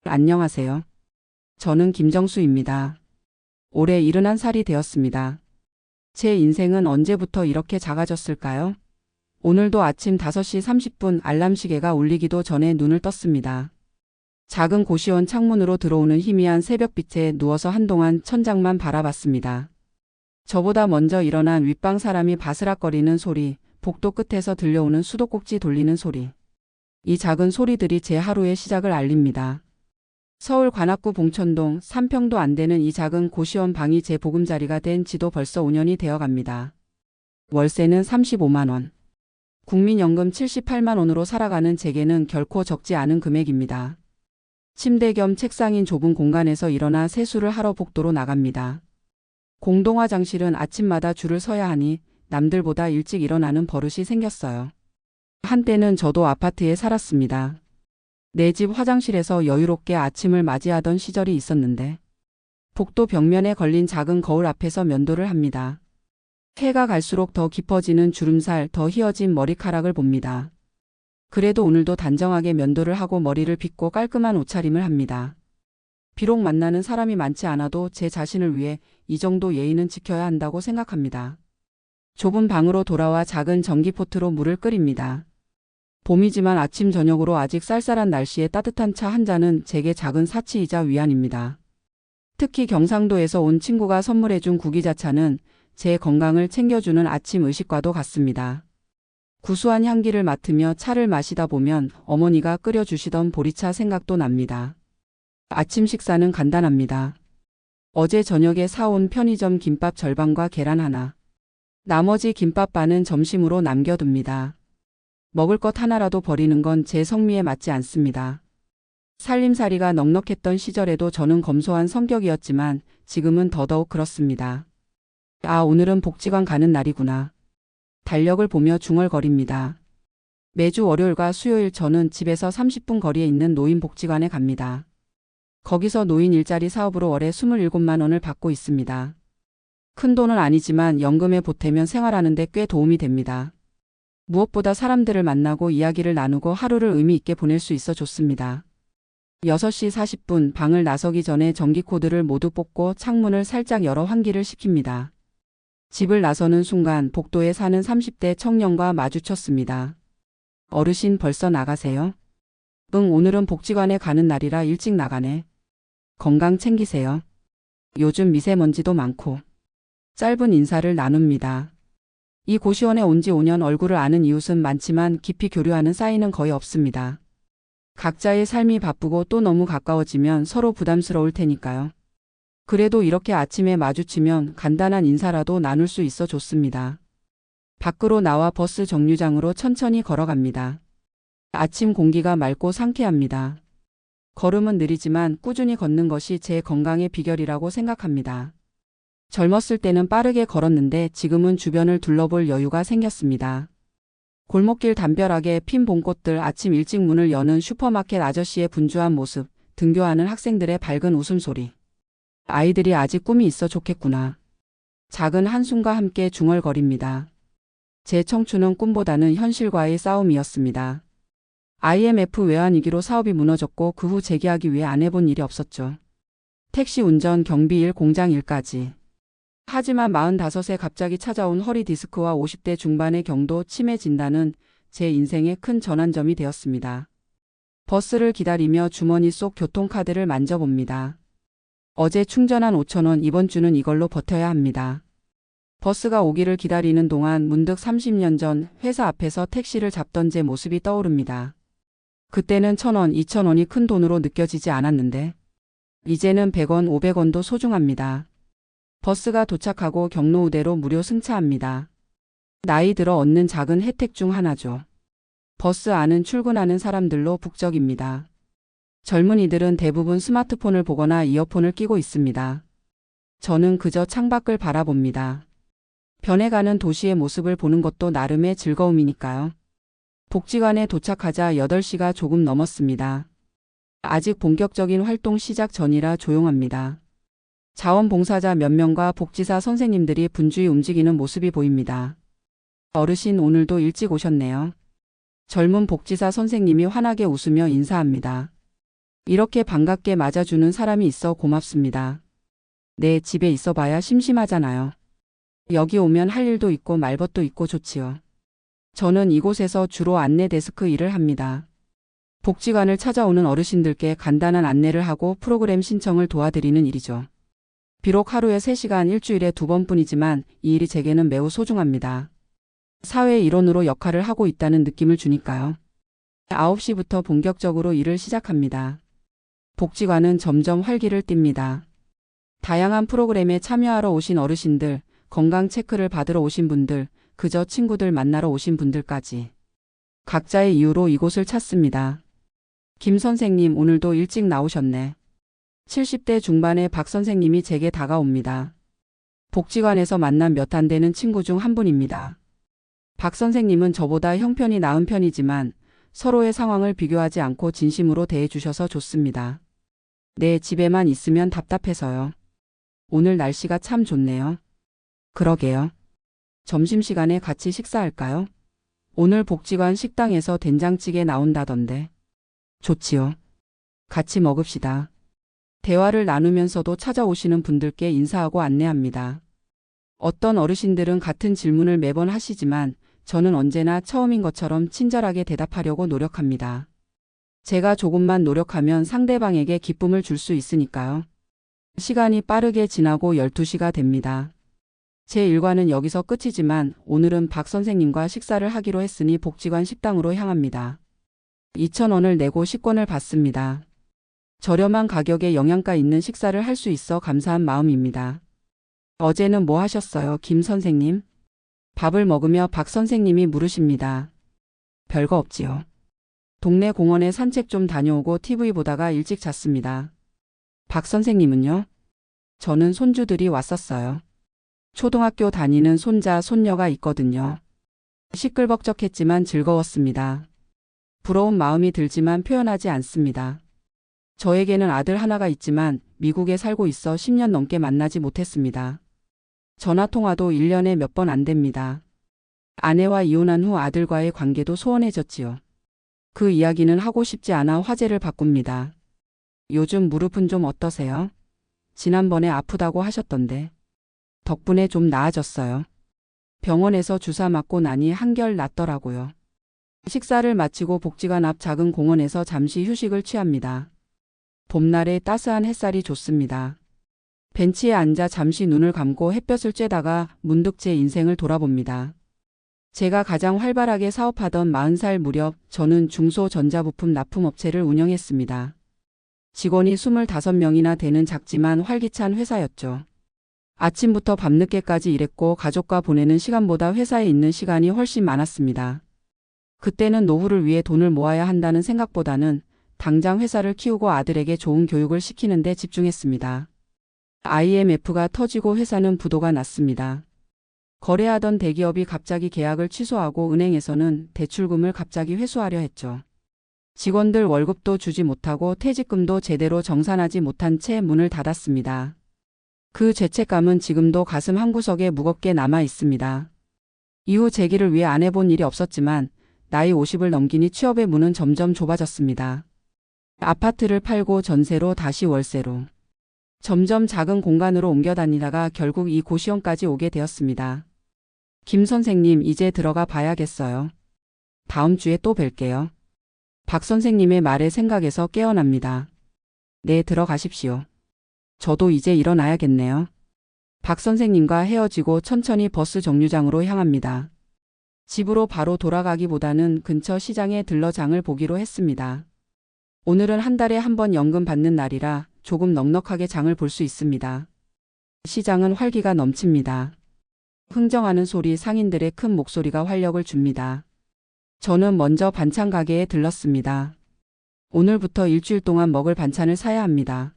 안녕하세요. 저는 김정수입니다. 올해 71살이 되었습니다. 제 인생은 언제부터 이렇게 작아졌을까요? 오늘도 아침 5시 30분 알람 시계가 울리기도 전에 눈을 떴습니다. 작은 고시원 창문으로 들어오는 희미한 새벽빛에 누워서 한동안 천장만 바라봤습니다. 저보다 먼저 일어난 윗방 사람이 바스락거리는 소리, 복도 끝에서 들려오는 수도꼭지 돌리는 소리. 이 작은 소리들이 제 하루의 시작을 알립니다. 서울 관악구 봉천동 3평도 안 되는 이 작은 고시원 방이 제 보금자리가 된 지도 벌써 5년이 되어 갑니다. 월세는 35만 원. 국민연금 78만 원으로 살아가는 제게는 결코 적지 않은 금액입니다. 침대 겸 책상인 좁은 공간에서 일어나 세수를 하러 복도로 나갑니다. 공동 화장실은 아침마다 줄을 서야 하니 남들보다 일찍 일어나는 버릇이 생겼어요. 한때는 저도 아파트에 살았습니다. 내 집 화장실에서 여유롭게 아침을 맞이하던 시절이 있었는데 복도 벽면에 걸린 작은 거울 앞에서 면도를 합니다. 해가 갈수록 더 깊어지는 주름살, 더 휘어진 머리카락을 봅니다. 그래도 오늘도 단정하게 면도를 하고 머리를 빗고 깔끔한 옷차림을 합니다. 비록 만나는 사람이 많지 않아도 제 자신을 위해 이 정도 예의는 지켜야 한다고 생각합니다. 좁은 방으로 돌아와 작은 전기포트로 물을 끓입니다. 봄이지만 아침 저녁으로 아직 쌀쌀한 날씨에 따뜻한 차 한 잔은 제게 작은 사치이자 위안입니다. 특히 경상도에서 온 친구가 선물해준 구기자차는 제 건강을 챙겨주는 아침 의식과도 같습니다. 구수한 향기를 맡으며 차를 마시다 보면 어머니가 끓여주시던 보리차 생각도 납니다. 아침 식사는 간단합니다. 어제 저녁에 사온 편의점 김밥 절반과 계란 하나. 나머지 김밥 반은 점심으로 남겨둡니다. 먹을 것 하나라도 버리는 건 제 성미에 맞지 않습니다. 살림살이가 넉넉했던 시절에도 저는 검소한 성격이었지만 지금은 더더욱 그렇습니다. 아, 오늘은 복지관 가는 날이구나. 달력을 보며 중얼거립니다. 매주 월요일과 수요일 저는 집에서 30분 거리에 있는 노인복지관에 갑니다. 거기서 노인 일자리 사업으로 월에 27만 원을 받고 있습니다. 큰 돈은 아니지만 연금에 보태면 생활하는 데 꽤 도움이 됩니다. 무엇보다 사람들을 만나고 이야기를 나누고 하루를 의미 있게 보낼 수 있어 좋습니다. 6시 40분 방을 나서기 전에 전기코드를 모두 뽑고 창문을 살짝 열어 환기를 시킵니다. 집을 나서는 순간 복도에 사는 30대 청년과 마주쳤습니다. 어르신 벌써 나가세요? 응, 오늘은 복지관에 가는 날이라 일찍 나가네. 건강 챙기세요. 요즘 미세먼지도 많고. 짧은 인사를 나눕니다. 이 고시원에 온 지 5년 얼굴을 아는 이웃은 많지만 깊이 교류하는 사이는 거의 없습니다. 각자의 삶이 바쁘고 또 너무 가까워지면 서로 부담스러울 테니까요. 그래도 이렇게 아침에 마주치면 간단한 인사라도 나눌 수 있어 좋습니다. 밖으로 나와 버스 정류장으로 천천히 걸어갑니다. 아침 공기가 맑고 상쾌합니다. 걸음은 느리지만 꾸준히 걷는 것이 제 건강의 비결이라고 생각합니다. 젊었을 때는 빠르게 걸었는데 지금은 주변을 둘러볼 여유가 생겼습니다. 골목길 담벼락에 핀 봄꽃들, 아침 일찍 문을 여는 슈퍼마켓 아저씨의 분주한 모습, 등교하는 학생들의 밝은 웃음소리. 아이들이 아직 꿈이 있어 좋겠구나. 작은 한숨과 함께 중얼거립니다. 제 청춘은 꿈보다는 현실과의 싸움이었습니다. IMF 외환위기로 사업이 무너졌고 그 후 재기하기 위해 안 해본 일이 없었죠. 택시 운전, 경비 일, 공장 일까지. 하지만 45세 갑자기 찾아온 허리 디스크와 50대 중반의 경도 치매 진단은 제 인생의 큰 전환점이 되었습니다. 버스를 기다리며 주머니 속 교통카드를 만져봅니다. 어제 충전한 5천 원, 이번 주는 이걸로 버텨야 합니다. 버스가 오기를 기다리는 동안 문득 30년 전 회사 앞에서 택시를 잡던 제 모습이 떠오릅니다. 그때는 1,000원, 2,000원이 큰 돈으로 느껴지지 않았는데 이제는 100원, 500원도 소중합니다. 버스가 도착하고 경로우대로 무료 승차합니다. 나이 들어 얻는 작은 혜택 중 하나죠. 버스 안은 출근하는 사람들로 북적입니다. 젊은이들은 대부분 스마트폰을 보거나 이어폰을 끼고 있습니다. 저는 그저 창밖을 바라봅니다. 변해가는 도시의 모습을 보는 것도 나름의 즐거움이니까요. 복지관에 도착하자 8시가 조금 넘었습니다. 아직 본격적인 활동 시작 전이라 조용합니다. 자원봉사자 몇 명과 복지사 선생님들이 분주히 움직이는 모습이 보입니다. 어르신 오늘도 일찍 오셨네요. 젊은 복지사 선생님이 환하게 웃으며 인사합니다. 이렇게 반갑게 맞아주는 사람이 있어 고맙습니다. 네, 집에 있어 봐야 심심하잖아요. 여기 오면 할 일도 있고 말벗도 있고 좋지요. 저는 이곳에서 주로 안내 데스크 일을 합니다. 복지관을 찾아오는 어르신들께 간단한 안내를 하고 프로그램 신청을 도와드리는 일이죠. 비록 하루에 3시간 일주일에 2번뿐이지만 이 일이 제게는 매우 소중합니다. 사회 일원으로 역할을 하고 있다는 느낌을 주니까요. 9시부터 본격적으로 일을 시작합니다. 복지관은 점점 활기를 띱니다. 다양한 프로그램에 참여하러 오신 어르신들, 건강 체크를 받으러 오신 분들, 그저 친구들 만나러 오신 분들까지 각자의 이유로 이곳을 찾습니다. 김 선생님, 오늘도 일찍 나오셨네. 70대 중반의 박 선생님이 제게 다가옵니다. 복지관에서 만난 몇 안 되는 친구 중 한 분입니다. 박 선생님은 저보다 형편이 나은 편이지만 서로의 상황을 비교하지 않고 진심으로 대해주셔서 좋습니다. 네, 집에만 있으면 답답해서요. 오늘 날씨가 참 좋네요. 그러게요. 점심시간에 같이 식사할까요? 오늘 복지관 식당에서 된장찌개 나온다던데. 좋지요. 같이 먹읍시다. 대화를 나누면서도 찾아오시는 분들께 인사하고 안내합니다. 어떤 어르신들은 같은 질문을 매번 하시지만 저는 언제나 처음인 것처럼 친절하게 대답하려고 노력합니다. 제가 조금만 노력하면 상대방에게 기쁨을 줄 수 있으니까요. 시간이 빠르게 지나고 12시가 됩니다. 제 일과는 여기서 끝이지만 오늘은 박 선생님과 식사를 하기로 했으니 복지관 식당으로 향합니다. 2,000원을 내고 식권을 받습니다. 저렴한 가격에 영양가 있는 식사를 할 수 있어 감사한 마음입니다. 어제는 뭐 하셨어요, 김 선생님? 밥을 먹으며 박 선생님이 물으십니다. 별거 없지요. 동네 공원에 산책 좀 다녀오고 TV 보다가 일찍 잤습니다. 박 선생님은요? 저는 손주들이 왔었어요. 초등학교 다니는 손자, 손녀가 있거든요. 시끌벅적했지만 즐거웠습니다. 부러운 마음이 들지만 표현하지 않습니다. 저에게는 아들 하나가 있지만 미국에 살고 있어 10년 넘게 만나지 못했습니다. 전화통화도 1년에 몇 번 안 됩니다. 아내와 이혼한 후 아들과의 관계도 소원해졌지요. 그 이야기는 하고 싶지 않아 화제를 바꿉니다. 요즘 무릎은 좀 어떠세요? 지난번에 아프다고 하셨던데. 덕분에 좀 나아졌어요. 병원에서 주사 맞고 나니 한결 낫더라고요. 식사를 마치고 복지관 앞 작은 공원에서 잠시 휴식을 취합니다. 봄날에 따스한 햇살이 좋습니다. 벤치에 앉아 잠시 눈을 감고 햇볕을 쬐다가 문득 제 인생을 돌아봅니다. 제가 가장 활발하게 사업하던 40살 무렵 저는 중소전자부품 납품업체를 운영했습니다. 직원이 25명이나 되는 작지만 활기찬 회사였죠. 아침부터 밤늦게까지 일했고 가족과 보내는 시간보다 회사에 있는 시간이 훨씬 많았습니다. 그때는 노후를 위해 돈을 모아야 한다는 생각보다는 당장 회사를 키우고 아들에게 좋은 교육을 시키는 데 집중했습니다. IMF가 터지고 회사는 부도가 났습니다. 거래하던 대기업이 갑자기 계약을 취소하고 은행에서는 대출금을 갑자기 회수하려 했죠. 직원들 월급도 주지 못하고 퇴직금도 제대로 정산하지 못한 채 문을 닫았습니다. 그 죄책감은 지금도 가슴 한구석에 무겁게 남아 있습니다. 이후 재기를 위해 안 해본 일이 없었지만 나이 50을 넘기니 취업의 문은 점점 좁아졌습니다. 아파트를 팔고 전세로 다시 월세로. 점점 작은 공간으로 옮겨 다니다가 결국 이 고시원까지 오게 되었습니다. 김 선생님, 이제 들어가 봐야겠어요. 다음 주에 또 뵐게요. 박 선생님의 말에 생각에서 깨어납니다. 네, 들어가십시오. 저도 이제 일어나야겠네요. 박 선생님과 헤어지고 천천히 버스 정류장으로 향합니다. 집으로 바로 돌아가기보다는 근처 시장에 들러 장을 보기로 했습니다. 오늘은 한 달에 한 번 연금 받는 날이라 조금 넉넉하게 장을 볼 수 있습니다. 시장은 활기가 넘칩니다. 흥정하는 소리, 상인들의 큰 목소리가 활력을 줍니다. 저는 먼저 반찬 가게에 들렀습니다. 오늘부터 일주일 동안 먹을 반찬을 사야 합니다.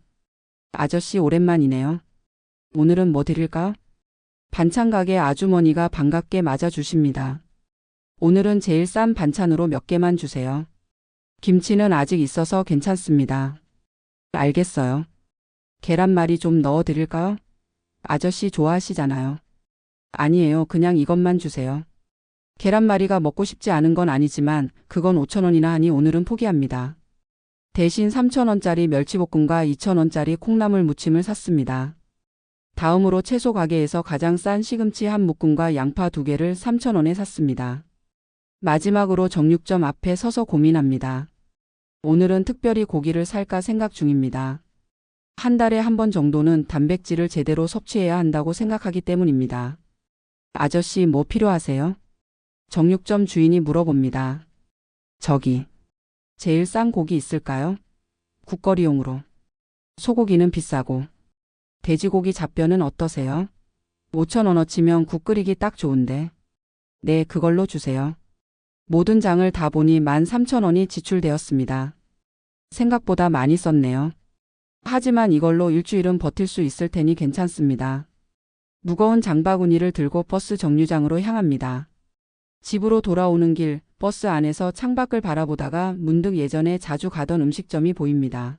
아저씨, 오랜만이네요. 오늘은 뭐 드릴까? 반찬 가게 아주머니가 반갑게 맞아주십니다. 오늘은 제일 싼 반찬으로 몇 개만 주세요. 김치는 아직 있어서 괜찮습니다. 알겠어요. 계란말이 좀 넣어 드릴까요? 아저씨 좋아하시잖아요. 아니에요. 그냥 이것만 주세요. 계란말이가 먹고 싶지 않은 건 아니지만 그건 5,000원이나 하니 오늘은 포기합니다. 대신 3,000원짜리 멸치볶음과 2,000원짜리 콩나물 무침을 샀습니다. 다음으로 채소 가게에서 가장 싼 시금치 한 묶음과 양파 2개를 3,000원에 샀습니다. 마지막으로 정육점 앞에 서서 고민합니다. 오늘은 특별히 고기를 살까 생각 중입니다. 한 달에 한 번 정도는 단백질을 제대로 섭취해야 한다고 생각하기 때문입니다. 아저씨 뭐 필요하세요? 정육점 주인이 물어봅니다. 저기, 제일 싼 고기 있을까요? 국거리용으로. 소고기는 비싸고. 돼지고기 잡뼈는 어떠세요? 5,000원어치면 국 끓이기 딱 좋은데. 네, 그걸로 주세요. 모든 장을 다 보니 13,000원이 지출되었습니다. 생각보다 많이 썼네요. 하지만 이걸로 일주일은 버틸 수 있을 테니 괜찮습니다. 무거운 장바구니를 들고 버스 정류장으로 향합니다. 집으로 돌아오는 길 버스 안에서 창밖을 바라보다가 문득 예전에 자주 가던 음식점이 보입니다.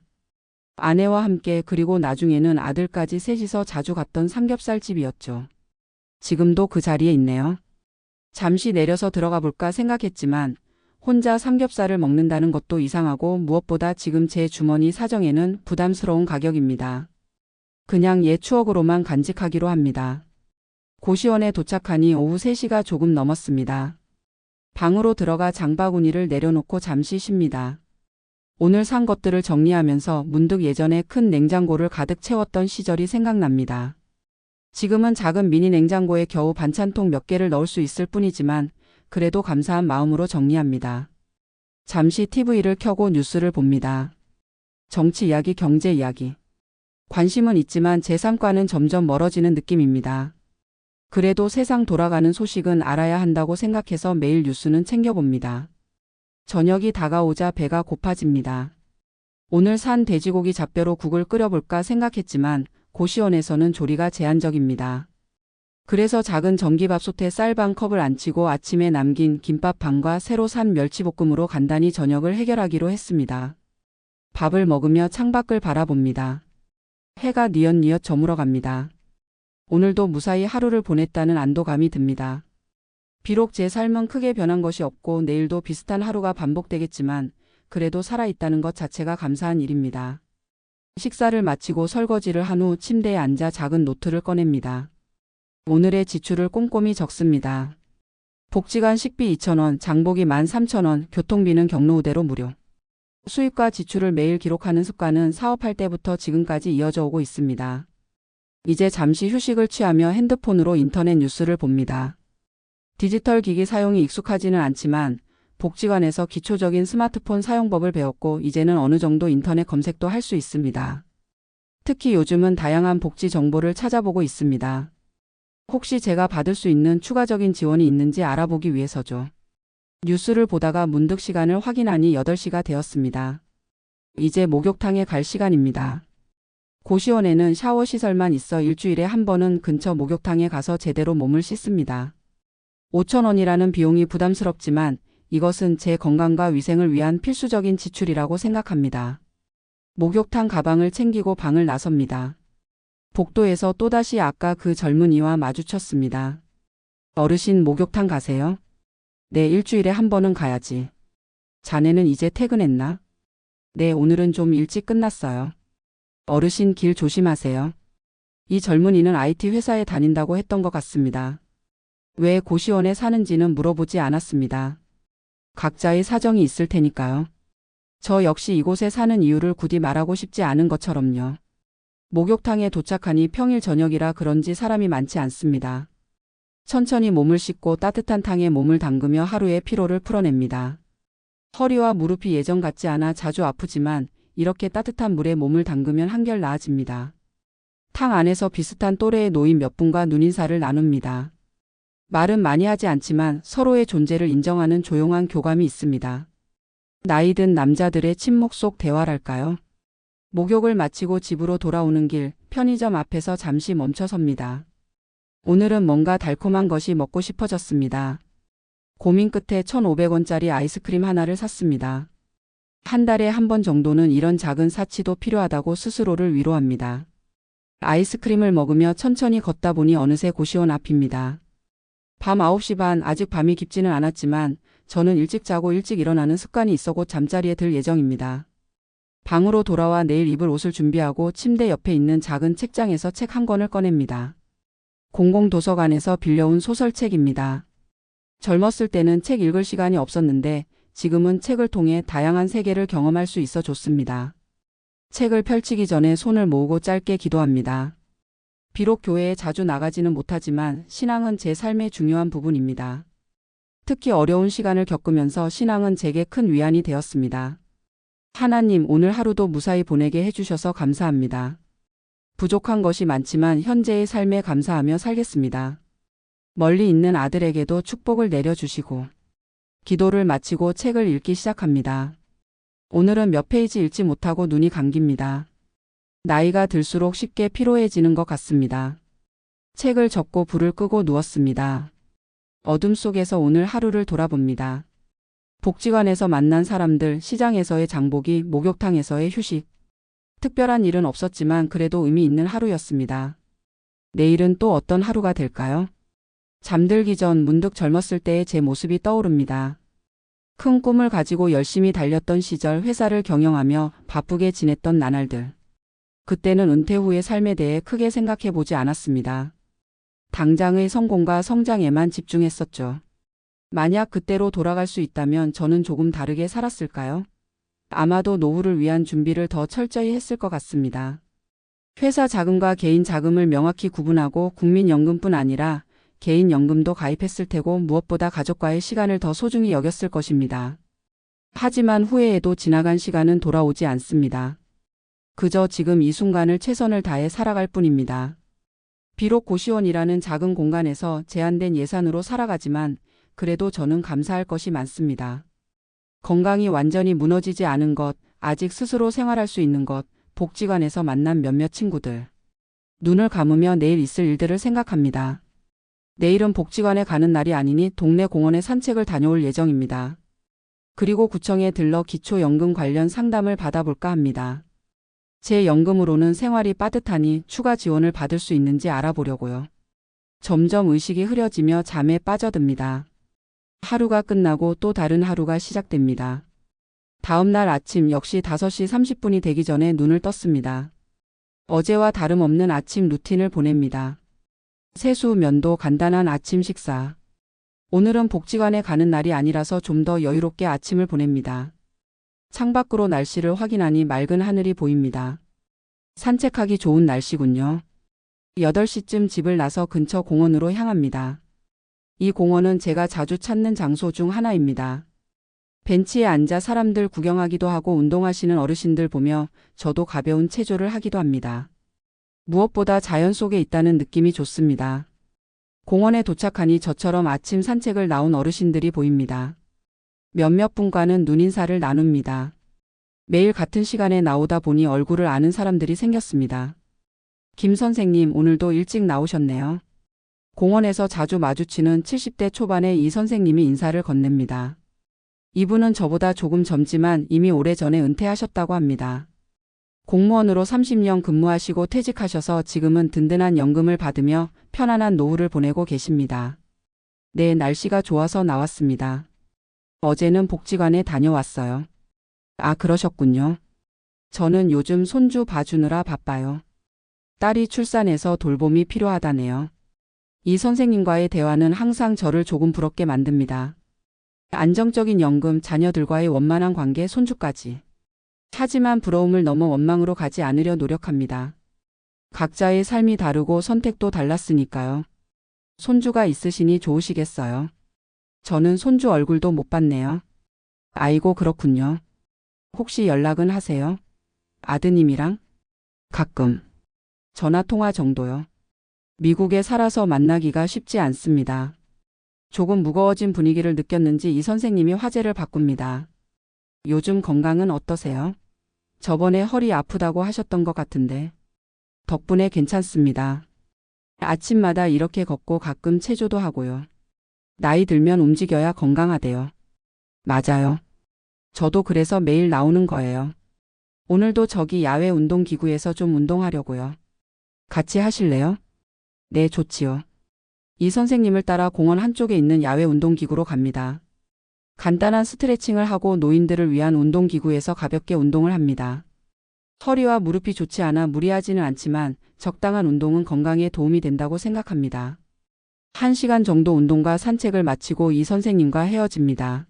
아내와 함께 그리고 나중에는 아들까지 셋이서 자주 갔던 삼겹살집이었죠. 지금도 그 자리에 있네요. 잠시 내려서 들어가 볼까 생각했지만 혼자 삼겹살을 먹는다는 것도 이상하고 무엇보다 지금 제 주머니 사정에는 부담스러운 가격입니다. 그냥 옛 추억으로만 간직하기로 합니다. 고시원에 도착하니 오후 3시가 조금 넘었습니다. 방으로 들어가 장바구니를 내려놓고 잠시 쉽니다. 오늘 산 것들을 정리하면서 문득 예전에 큰 냉장고를 가득 채웠던 시절이 생각납니다. 지금은 작은 미니 냉장고에 겨우 반찬통 몇 개를 넣을 수 있을 뿐이지만 그래도 감사한 마음으로 정리합니다. 잠시 TV를 켜고 뉴스를 봅니다. 정치 이야기, 경제 이야기. 관심은 있지만 제 삶과는 점점 멀어지는 느낌입니다. 그래도 세상 돌아가는 소식은 알아야 한다고 생각해서 매일 뉴스는 챙겨봅니다. 저녁이 다가오자 배가 고파집니다. 오늘 산 돼지고기 잡뼈로 국을 끓여볼까 생각했지만 고시원에서는 조리가 제한적입니다. 그래서 작은 전기밥솥에 쌀 반 컵을 안치고 아침에 남긴 김밥 반과 새로 산 멸치볶음으로 간단히 저녁을 해결하기로 했습니다. 밥을 먹으며 창밖을 바라봅니다. 해가 뉘엿뉘엿 저물어 갑니다. 오늘도 무사히 하루를 보냈다는 안도감이 듭니다. 비록 제 삶은 크게 변한 것이 없고 내일도 비슷한 하루가 반복되겠지만 그래도 살아있다는 것 자체가 감사한 일입니다. 식사를 마치고 설거지를 한 후 침대에 앉아 작은 노트를 꺼냅니다. 오늘의 지출을 꼼꼼히 적습니다. 복지관 식비 2,000원, 장보기 13,000원, 교통비는 경로우대로 무료. 수입과 지출을 매일 기록하는 습관은 사업할 때부터 지금까지 이어져 오고 있습니다. 이제 잠시 휴식을 취하며 핸드폰으로 인터넷 뉴스를 봅니다. 디지털 기기 사용이 익숙하지는 않지만 복지관에서 기초적인 스마트폰 사용법을 배웠고 이제는 어느 정도 인터넷 검색도 할 수 있습니다. 특히 요즘은 다양한 복지 정보를 찾아보고 있습니다. 혹시 제가 받을 수 있는 추가적인 지원이 있는지 알아보기 위해서죠. 뉴스를 보다가 문득 시간을 확인하니 8시가 되었습니다. 이제 목욕탕에 갈 시간입니다. 고시원에는 샤워 시설만 있어 일주일에 한 번은 근처 목욕탕에 가서 제대로 몸을 씻습니다. 5,000원이라는 비용이 부담스럽지만 이것은 제 건강과 위생을 위한 필수적인 지출이라고 생각합니다. 목욕탕 가방을 챙기고 방을 나섭니다. 복도에서 또다시 아까 그 젊은이와 마주쳤습니다. 어르신 목욕탕 가세요? 네, 일주일에 한 번은 가야지. 자네는 이제 퇴근했나? 네, 오늘은 좀 일찍 끝났어요. 어르신 길 조심하세요. 이 젊은이는 IT 회사에 다닌다고 했던 것 같습니다. 왜 고시원에 사는지는 물어보지 않았습니다. 각자의 사정이 있을 테니까요. 저 역시 이곳에 사는 이유를 굳이 말하고 싶지 않은 것처럼요. 목욕탕에 도착하니 평일 저녁이라 그런지 사람이 많지 않습니다. 천천히 몸을 씻고 따뜻한 탕에 몸을 담그며 하루의 피로를 풀어냅니다. 허리와 무릎이 예전 같지 않아 자주 아프지만 이렇게 따뜻한 물에 몸을 담그면 한결 나아집니다. 탕 안에서 비슷한 또래의 노인 몇 분과 눈인사를 나눕니다. 말은 많이 하지 않지만 서로의 존재를 인정하는 조용한 교감이 있습니다. 나이 든 남자들의 침묵 속 대화랄까요? 목욕을 마치고 집으로 돌아오는 길 편의점 앞에서 잠시 멈춰섭니다. 오늘은 뭔가 달콤한 것이 먹고 싶어졌습니다. 고민 끝에 1,500원짜리 아이스크림 하나를 샀습니다. 한 달에 한 번 정도는 이런 작은 사치도 필요하다고 스스로를 위로합니다. 아이스크림을 먹으며 천천히 걷다 보니 어느새 고시원 앞입니다. 밤 9시 반, 아직 밤이 깊지는 않았지만 저는 일찍 자고 일찍 일어나는 습관이 있어 곧 잠자리에 들 예정입니다. 방으로 돌아와 내일 입을 옷을 준비하고 침대 옆에 있는 작은 책장에서 책 한 권을 꺼냅니다. 공공도서관에서 빌려온 소설책입니다. 젊었을 때는 책 읽을 시간이 없었는데 지금은 책을 통해 다양한 세계를 경험할 수 있어 좋습니다. 책을 펼치기 전에 손을 모으고 짧게 기도합니다. 비록 교회에 자주 나가지는 못하지만 신앙은 제 삶의 중요한 부분입니다. 특히 어려운 시간을 겪으면서 신앙은 제게 큰 위안이 되었습니다. 하나님, 오늘 하루도 무사히 보내게 해주셔서 감사합니다. 부족한 것이 많지만 현재의 삶에 감사하며 살겠습니다. 멀리 있는 아들에게도 축복을 내려주시고 기도를 마치고 책을 읽기 시작합니다. 오늘은 몇 페이지 읽지 못하고 눈이 감깁니다. 나이가 들수록 쉽게 피로해지는 것 같습니다. 책을 접고 불을 끄고 누웠습니다. 어둠 속에서 오늘 하루를 돌아봅니다. 복지관에서 만난 사람들, 시장에서의 장보기, 목욕탕에서의 휴식. 특별한 일은 없었지만 그래도 의미 있는 하루였습니다. 내일은 또 어떤 하루가 될까요? 잠들기 전 문득 젊었을 때의 제 모습이 떠오릅니다. 큰 꿈을 가지고 열심히 달렸던 시절, 회사를 경영하며 바쁘게 지냈던 나날들. 그때는 은퇴 후의 삶에 대해 크게 생각해 보지 않았습니다. 당장의 성공과 성장에만 집중했었죠. 만약 그때로 돌아갈 수 있다면 저는 조금 다르게 살았을까요? 아마도 노후를 위한 준비를 더 철저히 했을 것 같습니다. 회사 자금과 개인 자금을 명확히 구분하고 국민연금뿐 아니라 개인연금도 가입했을 테고 무엇보다 가족과의 시간을 더 소중히 여겼을 것입니다. 하지만 후회해도 지나간 시간은 돌아오지 않습니다. 그저 지금 이 순간을 최선을 다해 살아갈 뿐입니다. 비록 고시원이라는 작은 공간에서 제한된 예산으로 살아가지만 그래도 저는 감사할 것이 많습니다. 건강이 완전히 무너지지 않은 것, 아직 스스로 생활할 수 있는 것, 복지관에서 만난 몇몇 친구들. 눈을 감으며 내일 있을 일들을 생각합니다. 내일은 복지관에 가는 날이 아니니 동네 공원에 산책을 다녀올 예정입니다. 그리고 구청에 들러 기초연금 관련 상담을 받아볼까 합니다. 제 연금으로는 생활이 빠듯하니 추가 지원을 받을 수 있는지 알아보려고요. 점점 의식이 흐려지며 잠에 빠져듭니다. 하루가 끝나고 또 다른 하루가 시작됩니다. 다음 날 아침 역시 5시 30분이 되기 전에 눈을 떴습니다. 어제와 다름없는 아침 루틴을 보냅니다. 세수, 면도, 간단한 아침 식사. 오늘은 복지관에 가는 날이 아니라서 좀 더 여유롭게 아침을 보냅니다. 창밖으로 날씨를 확인하니 맑은 하늘이 보입니다. 산책하기 좋은 날씨군요. 8시쯤 집을 나서 근처 공원으로 향합니다. 이 공원은 제가 자주 찾는 장소 중 하나입니다. 벤치에 앉아 사람들 구경하기도 하고 운동하시는 어르신들 보며 저도 가벼운 체조를 하기도 합니다. 무엇보다 자연 속에 있다는 느낌이 좋습니다. 공원에 도착하니 저처럼 아침 산책을 나온 어르신들이 보입니다. 몇몇 분과는 눈인사를 나눕니다. 매일 같은 시간에 나오다 보니 얼굴을 아는 사람들이 생겼습니다. 김 선생님, 오늘도 일찍 나오셨네요. 공원에서 자주 마주치는 70대 초반의 이 선생님이 인사를 건넵니다. 이분은 저보다 조금 젊지만 이미 오래전에 은퇴하셨다고 합니다. 공무원으로 30년 근무하시고 퇴직하셔서 지금은 든든한 연금을 받으며 편안한 노후를 보내고 계십니다. 네, 날씨가 좋아서 나왔습니다. 어제는 복지관에 다녀왔어요. 아, 그러셨군요. 저는 요즘 손주 봐주느라 바빠요. 딸이 출산해서 돌봄이 필요하다네요. 이 선생님과의 대화는 항상 저를 조금 부럽게 만듭니다. 안정적인 연금, 자녀들과의 원만한 관계, 손주까지. 하지만 부러움을 넘어 원망으로 가지 않으려 노력합니다. 각자의 삶이 다르고 선택도 달랐으니까요. 손주가 있으시니 좋으시겠어요. 저는 손주 얼굴도 못 봤네요. 아이고, 그렇군요. 혹시 연락은 하세요? 아드님이랑? 가끔. 전화 통화 정도요. 미국에 살아서 만나기가 쉽지 않습니다. 조금 무거워진 분위기를 느꼈는지 이 선생님이 화제를 바꿉니다. 요즘 건강은 어떠세요? 저번에 허리 아프다고 하셨던 것 같은데. 덕분에 괜찮습니다. 아침마다 이렇게 걷고 가끔 체조도 하고요. 나이 들면 움직여야 건강하대요. 맞아요. 저도 그래서 매일 나오는 거예요. 오늘도 저기 야외 운동기구에서 좀 운동하려고요. 같이 하실래요? 네, 좋지요. 이 선생님을 따라 공원 한쪽에 있는 야외 운동기구로 갑니다. 간단한 스트레칭을 하고 노인들을 위한 운동기구에서 가볍게 운동을 합니다. 허리와 무릎이 좋지 않아 무리하지는 않지만 적당한 운동은 건강에 도움이 된다고 생각합니다. 1시간 정도 운동과 산책을 마치고 이 선생님과 헤어집니다.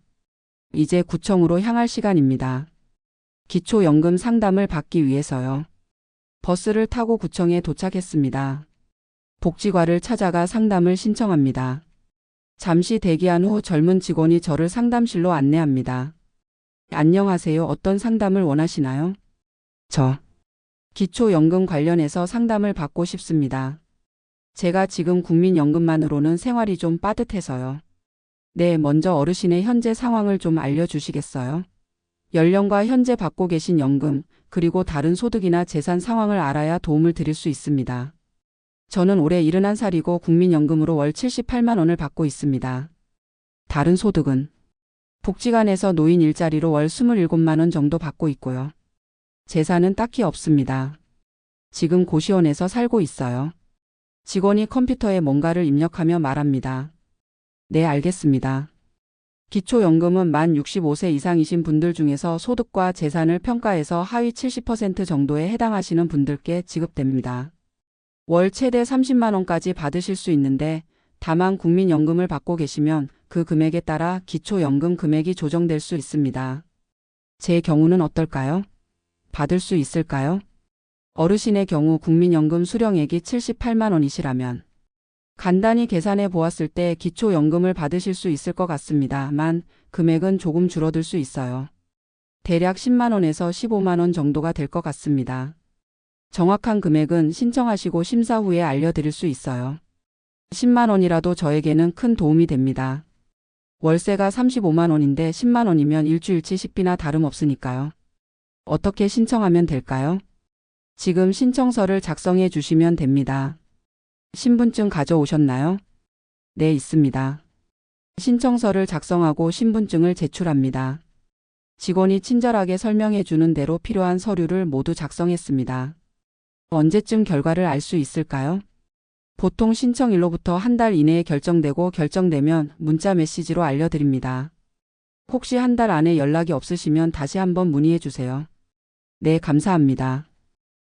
이제 구청으로 향할 시간입니다. 기초연금 상담을 받기 위해서요. 버스를 타고 구청에 도착했습니다. 복지과를 찾아가 상담을 신청합니다. 잠시 대기한 후 젊은 직원이 저를 상담실로 안내합니다. 안녕하세요. 어떤 상담을 원하시나요? 저 기초연금 관련해서 상담을 받고 싶습니다. 제가 지금 국민연금만으로는 생활이 좀 빠듯해서요. 네, 먼저 어르신의 현재 상황을 좀 알려주시겠어요? 연령과 현재 받고 계신 연금, 그리고 다른 소득이나 재산 상황을 알아야 도움을 드릴 수 있습니다. 저는 올해 71살이고 국민연금으로 월 78만 원을 받고 있습니다. 다른 소득은 복지관에서 노인 일자리로 월 27만 원 정도 받고 있고요. 재산은 딱히 없습니다. 지금 고시원에서 살고 있어요. 직원이 컴퓨터에 뭔가를 입력하며 말합니다. 네, 알겠습니다. 기초연금은 만 65세 이상이신 분들 중에서 소득과 재산을 평가해서 하위 70% 정도에 해당하시는 분들께 지급됩니다. 월 최대 30만 원까지 받으실 수 있는데 다만 국민연금을 받고 계시면 그 금액에 따라 기초연금 금액이 조정될 수 있습니다. 제 경우는 어떨까요? 받을 수 있을까요? 어르신의 경우 국민연금 수령액이 78만 원이시라면 간단히 계산해 보았을 때 기초연금을 받으실 수 있을 것 같습니다만 금액은 조금 줄어들 수 있어요. 대략 10만 원에서 15만 원 정도가 될 것 같습니다. 정확한 금액은 신청하시고 심사 후에 알려드릴 수 있어요. 10만 원이라도 저에게는 큰 도움이 됩니다. 월세가 35만 원인데 10만 원이면 일주일치 식비나 다름없으니까요. 어떻게 신청하면 될까요? 지금 신청서를 작성해 주시면 됩니다. 신분증 가져오셨나요? 네, 있습니다. 신청서를 작성하고 신분증을 제출합니다. 직원이 친절하게 설명해 주는 대로 필요한 서류를 모두 작성했습니다. 언제쯤 결과를 알 수 있을까요? 보통 신청일로부터 한 달 이내에 결정되고 결정되면 문자 메시지로 알려드립니다. 혹시 한 달 안에 연락이 없으시면 다시 한번 문의해 주세요. 네, 감사합니다.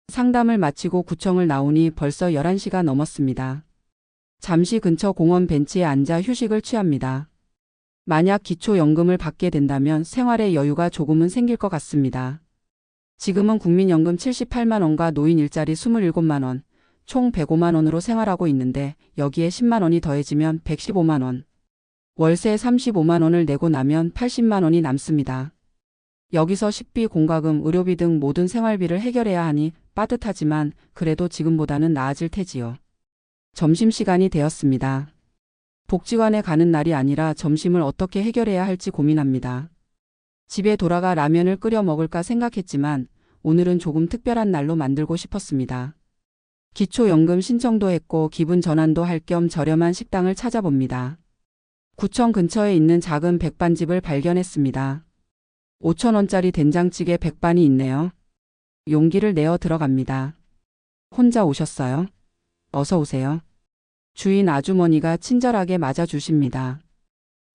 상담을 마치고 구청을 나오니 벌써 11시가 넘었습니다. 잠시 근처 공원 벤치에 앉아 휴식을 취합니다. 만약 기초연금을 받게 된다면 생활의 여유가 조금은 생길 것 같습니다. 지금은 국민연금 78만 원과 노인 일자리 27만 원, 총 105만 원으로 생활하고 있는데 여기에 10만 원이 더해지면 115만 원. 월세 35만 원을 내고 나면 80만 원이 남습니다. 여기서 식비, 공과금, 의료비 등 모든 생활비를 해결해야 하니 빠듯하지만 그래도 지금보다는 나아질 테지요. 점심시간이 되었습니다. 복지관에 가는 날이 아니라 점심을 어떻게 해결해야 할지 고민합니다. 집에 돌아가 라면을 끓여 먹을까 생각했지만 오늘은 조금 특별한 날로 만들고 싶었습니다. 기초연금 신청도 했고 기분 전환도 할 겸 저렴한 식당을 찾아봅니다. 구청 근처에 있는 작은 백반집을 발견했습니다. 5,000원짜리 된장찌개 백반이 있네요. 용기를 내어 들어갑니다. 혼자 오셨어요? 어서 오세요. 주인 아주머니가 친절하게 맞아주십니다.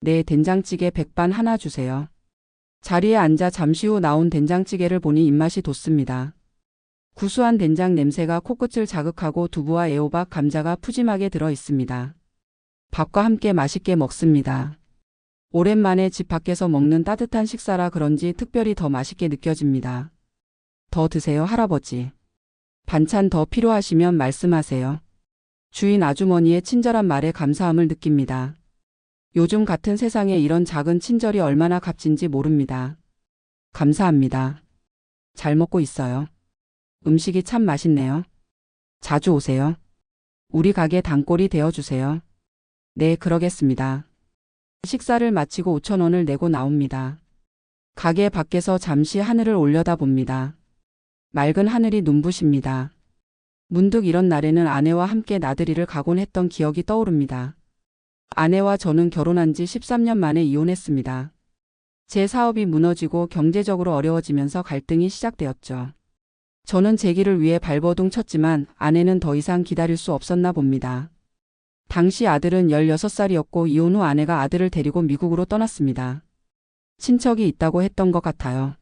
네, 된장찌개 백반 하나 주세요. 자리에 앉아 잠시 후 나온 된장찌개를 보니 입맛이 돋습니다. 구수한 된장 냄새가 코끝을 자극하고 두부와 애호박, 감자가 푸짐하게 들어 있습니다. 밥과 함께 맛있게 먹습니다. 오랜만에 집 밖에서 먹는 따뜻한 식사라 그런지 특별히 더 맛있게 느껴집니다. 더 드세요, 할아버지. 반찬 더 필요하시면 말씀하세요. 주인 아주머니의 친절한 말에 감사함을 느낍니다. 요즘 같은 세상에 이런 작은 친절이 얼마나 값진지 모릅니다. 감사합니다. 잘 먹고 있어요. 음식이 참 맛있네요. 자주 오세요. 우리 가게 단골이 되어주세요. 네, 그러겠습니다. 식사를 마치고 5,000원을 내고 나옵니다. 가게 밖에서 잠시 하늘을 올려다봅니다. 맑은 하늘이 눈부십니다. 문득 이런 날에는 아내와 함께 나들이를 가곤 했던 기억이 떠오릅니다. 아내와 저는 결혼한 지 13년 만에 이혼했습니다. 제 사업이 무너지고 경제적으로 어려워지면서 갈등이 시작되었죠. 저는 제 길을 위해 발버둥 쳤지만 아내는 더 이상 기다릴 수 없었나 봅니다. 당시 아들은 16살이었고 이혼 후 아내가 아들을 데리고 미국으로 떠났습니다. 친척이 있다고 했던 것 같아요.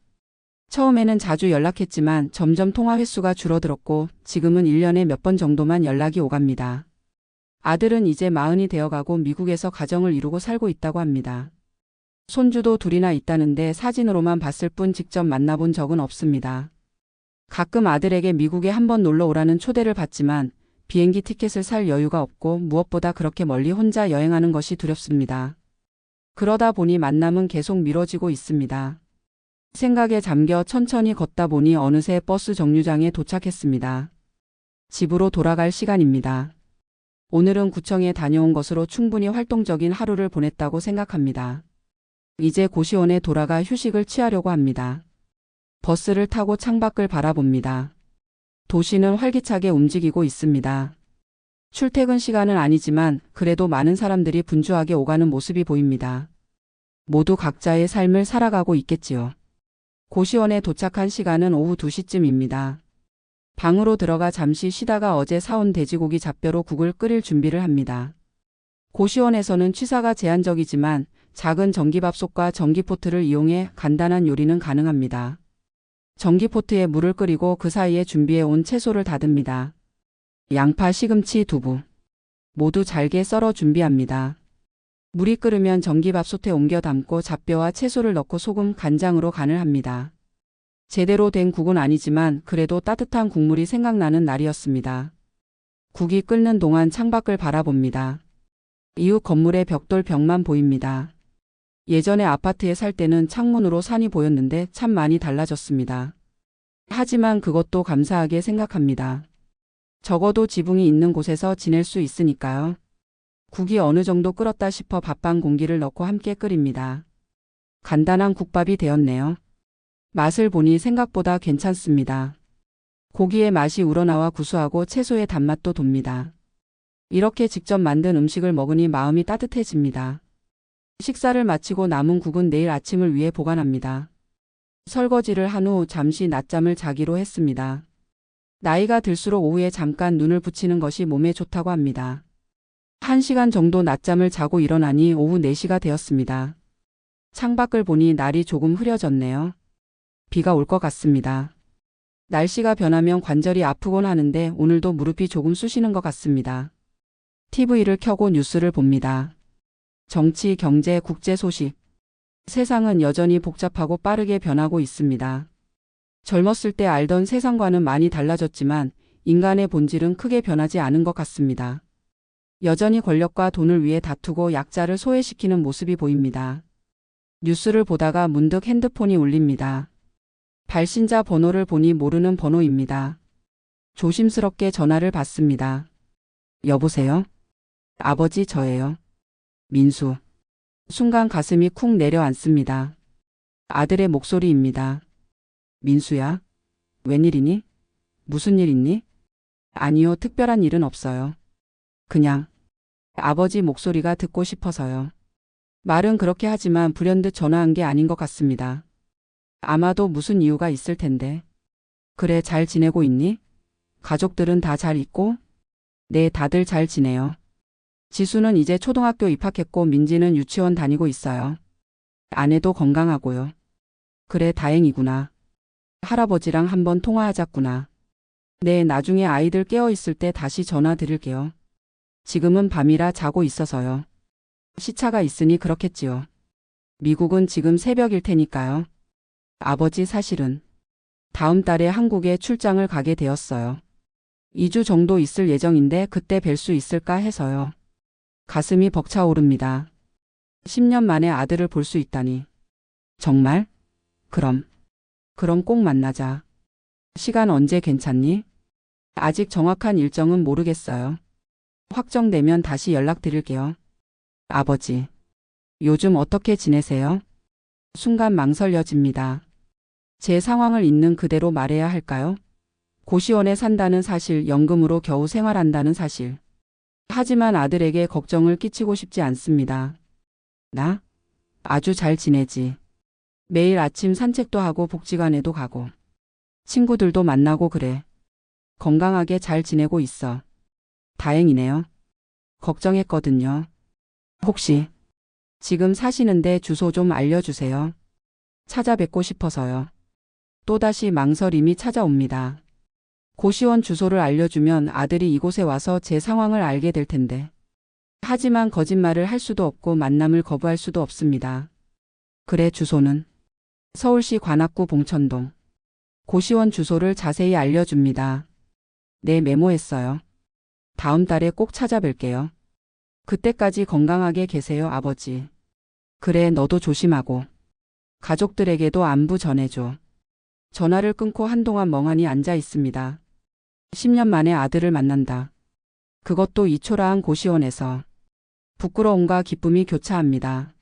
처음에는 자주 연락했지만 점점 통화 횟수가 줄어들었고 지금은 1년에 몇 번 정도만 연락이 오갑니다. 아들은 이제 40이 되어가고 미국에서 가정을 이루고 살고 있다고 합니다. 손주도 둘이나 있다는데 사진으로만 봤을 뿐 직접 만나본 적은 없습니다. 가끔 아들에게 미국에 한번 놀러 오라는 초대를 받지만 비행기 티켓을 살 여유가 없고 무엇보다 그렇게 멀리 혼자 여행하는 것이 두렵습니다. 그러다 보니 만남은 계속 미뤄지고 있습니다. 생각에 잠겨 천천히 걷다 보니 어느새 버스 정류장에 도착했습니다. 집으로 돌아갈 시간입니다. 오늘은 구청에 다녀온 것으로 충분히 활동적인 하루를 보냈다고 생각합니다. 이제 고시원에 돌아가 휴식을 취하려고 합니다. 버스를 타고 창밖을 바라봅니다. 도시는 활기차게 움직이고 있습니다. 출퇴근 시간은 아니지만 그래도 많은 사람들이 분주하게 오가는 모습이 보입니다. 모두 각자의 삶을 살아가고 있겠지요. 고시원에 도착한 시간은 오후 2시쯤입니다. 방으로 들어가 잠시 쉬다가 어제 사온 돼지고기 잡뼈로 국을 끓일 준비를 합니다. 고시원에서는 취사가 제한적이지만 작은 전기밥솥과 전기포트를 이용해 간단한 요리는 가능합니다. 전기포트에 물을 끓이고 그 사이에 준비해 온 채소를 다듬니다. 양파, 시금치, 두부 모두 잘게 썰어 준비합니다. 물이 끓으면 전기밥솥에 옮겨 담고 잡뼈와 채소를 넣고 소금, 간장으로 간을 합니다. 제대로 된 국은 아니지만 그래도 따뜻한 국물이 생각나는 날이었습니다. 국이 끓는 동안 창밖을 바라봅니다. 이웃 건물의 벽돌 벽만 보입니다. 예전에 아파트에 살 때는 창문으로 산이 보였는데 참 많이 달라졌습니다. 하지만 그것도 감사하게 생각합니다. 적어도 지붕이 있는 곳에서 지낼 수 있으니까요. 국이 어느 정도 끓었다 싶어 밥반 공기를 넣고 함께 끓입니다. 간단한 국밥이 되었네요. 맛을 보니 생각보다 괜찮습니다. 고기의 맛이 우러나와 구수하고 채소의 단맛도 돕니다. 이렇게 직접 만든 음식을 먹으니 마음이 따뜻해집니다. 식사를 마치고 남은 국은 내일 아침을 위해 보관합니다. 설거지를 한 후 잠시 낮잠을 자기로 했습니다. 나이가 들수록 오후에 잠깐 눈을 붙이는 것이 몸에 좋다고 합니다. 1시간 정도 낮잠을 자고 일어나니 오후 4시가 되었습니다. 창밖을 보니 날이 조금 흐려졌네요. 비가 올 것 같습니다. 날씨가 변하면 관절이 아프곤 하는데 오늘도 무릎이 조금 쑤시는 것 같습니다. TV를 켜고 뉴스를 봅니다. 정치, 경제, 국제 소식. 세상은 여전히 복잡하고 빠르게 변하고 있습니다. 젊었을 때 알던 세상과는 많이 달라졌지만 인간의 본질은 크게 변하지 않은 것 같습니다. 여전히 권력과 돈을 위해 다투고 약자를 소외시키는 모습이 보입니다. 뉴스를 보다가 문득 핸드폰이 울립니다. 발신자 번호를 보니 모르는 번호입니다. 조심스럽게 전화를 받습니다. 여보세요? 아버지, 저예요. 민수. 순간 가슴이 쿵 내려앉습니다. 아들의 목소리입니다. 민수야? 웬일이니? 무슨 일 있니? 아니요, 특별한 일은 없어요. 그냥 아버지 목소리가 듣고 싶어서요. 말은 그렇게 하지만 불현듯 전화한 게 아닌 것 같습니다. 아마도 무슨 이유가 있을 텐데. 그래, 잘 지내고 있니? 가족들은 다 잘 있고? 네, 다들 잘 지내요. 지수는 이제 초등학교 입학했고 민지는 유치원 다니고 있어요. 아내도 건강하고요. 그래, 다행이구나. 할아버지랑 한번 통화하자꾸나. 네, 나중에 아이들 깨어 있을 때 다시 전화 드릴게요. 지금은 밤이라 자고 있어서요. 시차가 있으니 그렇겠지요. 미국은 지금 새벽일 테니까요. 아버지, 사실은 다음 달에 한국에 출장을 가게 되었어요. 2주 정도 있을 예정인데 그때 뵐 수 있을까 해서요. 가슴이 벅차오릅니다. 10년 만에 아들을 볼 수 있다니. 정말? 그럼 꼭 만나자. 시간 언제 괜찮니? 아직 정확한 일정은 모르겠어요. 확정되면 다시 연락드릴게요. 아버지, 요즘 어떻게 지내세요? 순간 망설여집니다. 제 상황을 있는 그대로 말해야 할까요? 고시원에 산다는 사실, 연금으로 겨우 생활한다는 사실. 하지만 아들에게 걱정을 끼치고 싶지 않습니다. 나? 아주 잘 지내지. 매일 아침 산책도 하고 복지관에도 가고. 친구들도 만나고 그래. 건강하게 잘 지내고 있어. 다행이네요. 걱정했거든요. 혹시 지금 사시는데 주소 좀 알려주세요. 찾아뵙고 싶어서요. 또다시 망설임이 찾아옵니다. 고시원 주소를 알려주면 아들이 이곳에 와서 제 상황을 알게 될 텐데. 하지만 거짓말을 할 수도 없고 만남을 거부할 수도 없습니다. 그래, 주소는 서울시 관악구 봉천동. 고시원 주소를 자세히 알려줍니다. 네, 메모했어요. 다음 달에 꼭 찾아뵐게요. 그때까지 건강하게 계세요, 아버지. 그래, 너도 조심하고. 가족들에게도 안부 전해줘. 전화를 끊고 한동안 멍하니 앉아 있습니다. 10년 만에 아들을 만난다. 그것도 이 초라한 고시원에서. 부끄러움과 기쁨이 교차합니다.